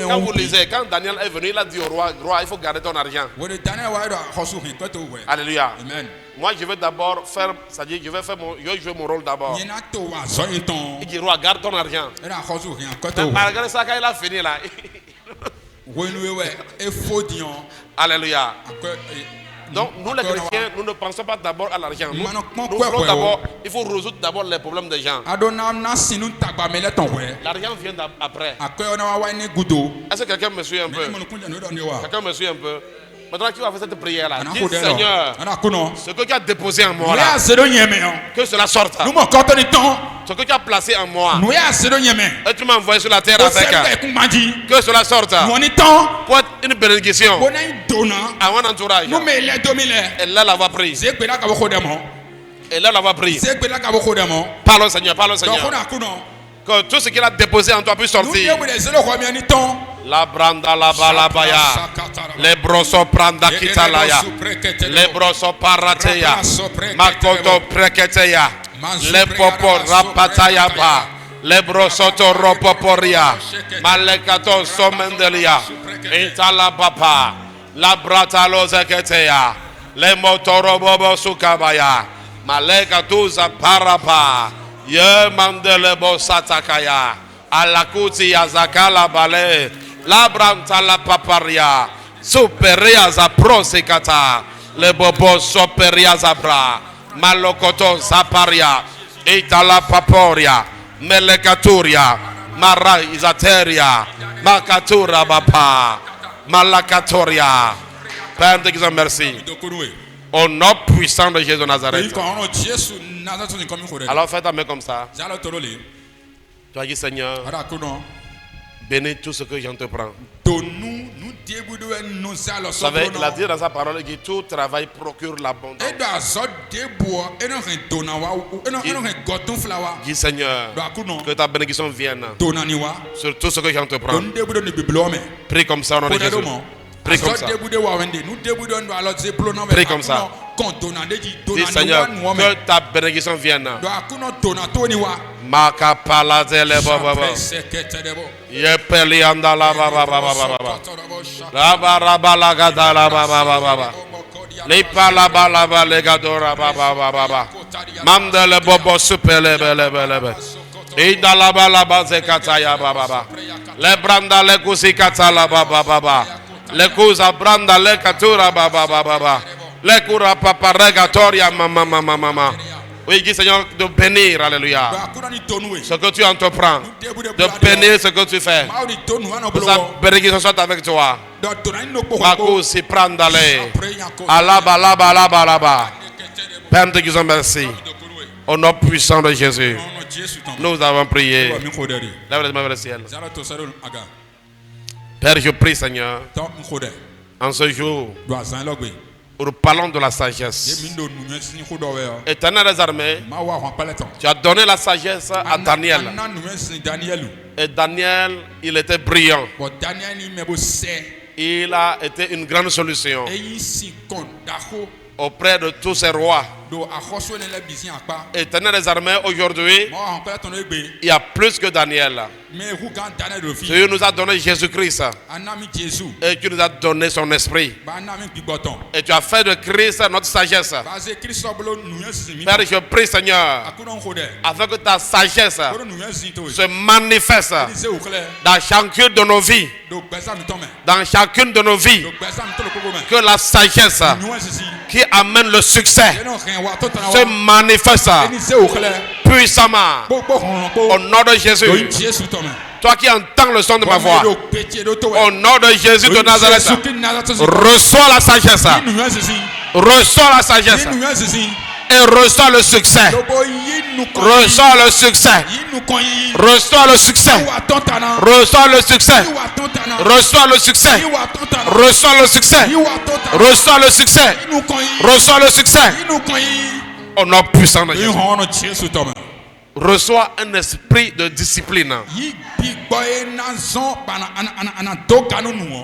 Quand vous lisez, quand Daniel est venu, il a dit au roi, il faut garder ton argent. Alléluia. Amen. Moi, je vais d'abord faire, c'est-à-dire, je vais jouer mon rôle d'abord. Il dit, roi, garde ton argent. Mais malgré ça, quand il a fini là, alléluia. Donc, nous les chrétiens, nous ne pensons pas d'abord à l'argent. Nous voulons d'abord, il faut résoudre d'abord les problèmes des gens. L'argent vient après. Est-ce que quelqu'un me suit un peu? Quelqu'un me suit un peu? Maintenant, tu vas faire cette prière là. Dis, Seigneur, ce que tu as déposé en moi là, que cela sorte. Ce que tu as placé en moi, et tu m'as envoyé sur la terre avec, que cela sorte. Pour être une bénédiction à mon entourage. Et là, la va prise. Et là, la va prise. Parlons, Seigneur, parlons, Seigneur. Que tout ce qu'il a déposé en toi puisse sortir. La branda la balabaya, les brosso pranda kitalaya, les brosso parateya, makoto preketeya, les popo rapataya ba, les brosoto ropoporia, malekato somendelia, intala papa, la bratalo zeketeya, les motoro bobo sukabaya, malekatuza parapa, ye mandelebo satakaya, alakuti yazakala bale. La branta la paparia, superia za prosekata, le bobo superia za bra, malokoto zaparia, itala paporia, melekaturia, mara izateria, makatura bapa, malakatoria. Père, te disons merci. Au nom puissant de Jésus de Nazareth. Alors fais ta main comme ça. Tu as dit Seigneur, bénis tout ce que j'entreprends. Vous savez, il a dit dans sa parole que tout travail procure l'abondance. Dis Seigneur, que ta bénédiction vienne sur tout ce que j'entreprends. Prie comme ça au nom de Jésus. Prie comme ça. Prie comme ça. Dis Seigneur, que ta bénédiction vienne. Makapala zele baba baba. Yepeli anda la baba baba baba. La baraba la gada la baba baba. Lipa la bala bala gadora baba baba. Mandele bobo supele bele bele bele. Et dans la bas zekataya baba. Le branda le kusikata la baba. Le kuza branda le katura baba. Le kura papa regatoria mama. Oui, dis Seigneur de bénir, alléluia. Ce que tu entreprends, de bénir ce que tu fais. Que sa bénédiction soit avec toi. Bakou si prendre d'aller. Alaba. Père, nous te disons merci. Au nom puissant de Jésus, nous avons prié. Lève les mains vers le ciel. Père, je prie, Seigneur, en ce jour, nous parlons de la sagesse. Éternel des armées, tu as donné la sagesse à Daniel. Et Daniel, il était brillant. Il a été une grande solution auprès de tous ces rois. Éternel des armées, aujourd'hui, il y a plus que Daniel. Tu nous as donné Jésus-Christ et tu nous as donné son esprit. Et tu as fait de Christ notre sagesse. Père, je prie, Seigneur, afin que ta sagesse se manifeste dans chacune de nos vies. Dans chacune de nos vies. Que la sagesse qui amène le succès se manifeste puissamment au nom de Jésus. Toi qui entends le son de ma voix, au nom de Jésus de Nazareth, reçois la sagesse. Reçois la sagesse. Et reçois le succès. Reçois le succès. Reçois le succès. Reçois le succès. Reçois le succès. Reçois le succès. Reçois le succès. Reçois le succès. Au nom puissant de Jésus. Reçois un esprit de discipline.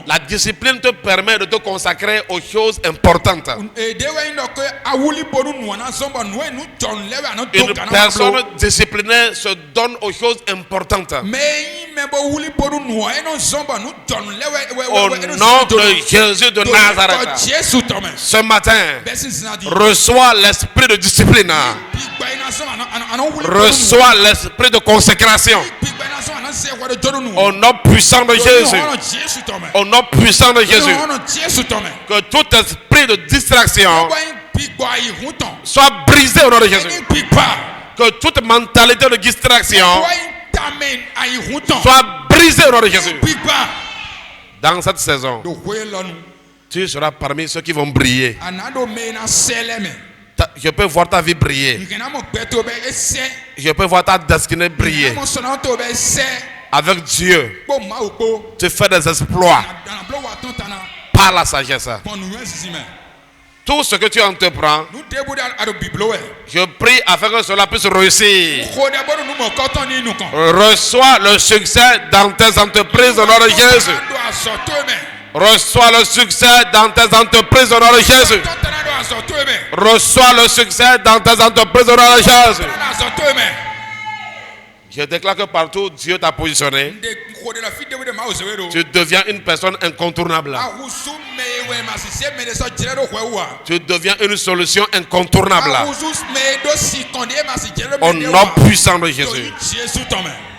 La discipline te permet de te consacrer aux choses importantes. Une personne disciplinée se donne aux choses importantes. Au nom de Jésus de Nazareth, ce matin, reçois l'esprit de discipline. Reçois l'esprit de consécration. Au nom puissant de Jésus. Au nom puissant de Jésus. Que tout esprit de distraction soit brisé au nom de Jésus. Que toute mentalité de distraction soit brisée au nom de Jésus. Dans cette saison, tu seras parmi ceux qui vont briller. Je peux voir ta vie briller. Je peux voir ta destinée briller. Avec Dieu, tu fais des exploits par la sagesse. Tout ce que tu entreprends, je prie afin que cela puisse réussir. Reçois le succès dans tes entreprises au nom de Jésus. Reçois le succès dans tes entreprises au nom de Jésus. Reçois le succès dans tes entreprises au nom de Jésus. Je déclare que partout Dieu t'a positionné, tu deviens une personne incontournable. Tu deviens une solution incontournable. Au nom puissant de Jésus.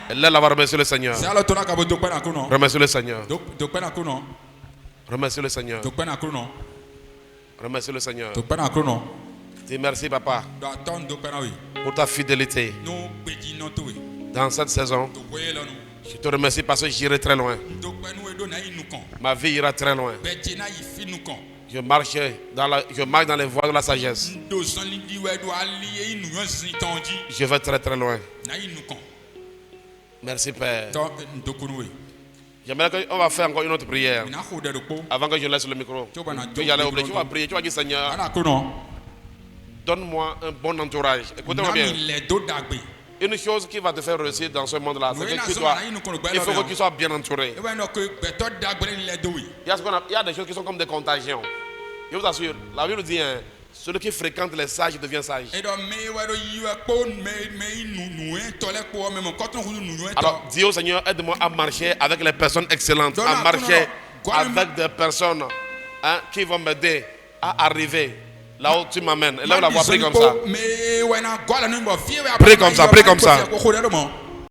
Là, remercie le Seigneur. Remercie le Seigneur. Remercie le Seigneur. Remercie le Seigneur. Dis merci, papa, pour ta fidélité. Dans cette saison, je te remercie parce que j'irai très loin. Ma vie ira très loin. Je marche dans les voies de la sagesse. Je vais très très loin. Merci, Père. J'aimerais qu'on va faire encore une autre prière avant que je laisse le micro. Tu vas prier, tu vas dire Seigneur, donne-moi un bon entourage. Écoutez-moi bien. Une chose qui va te faire réussir dans ce monde-là, c'est que il faut que tu sois bien entouré. Il y a des choses qui sont comme des contagions. Je vous assure, la Bible dit, celui qui fréquente les sages devient sage. Alors, dis au Seigneur, aide-moi à marcher avec les personnes excellentes, à marcher avec des personnes qui vont m'aider à arriver là où tu m'amènes. Et là, on la voit, prie comme ça. Prie comme ça, prie comme ça.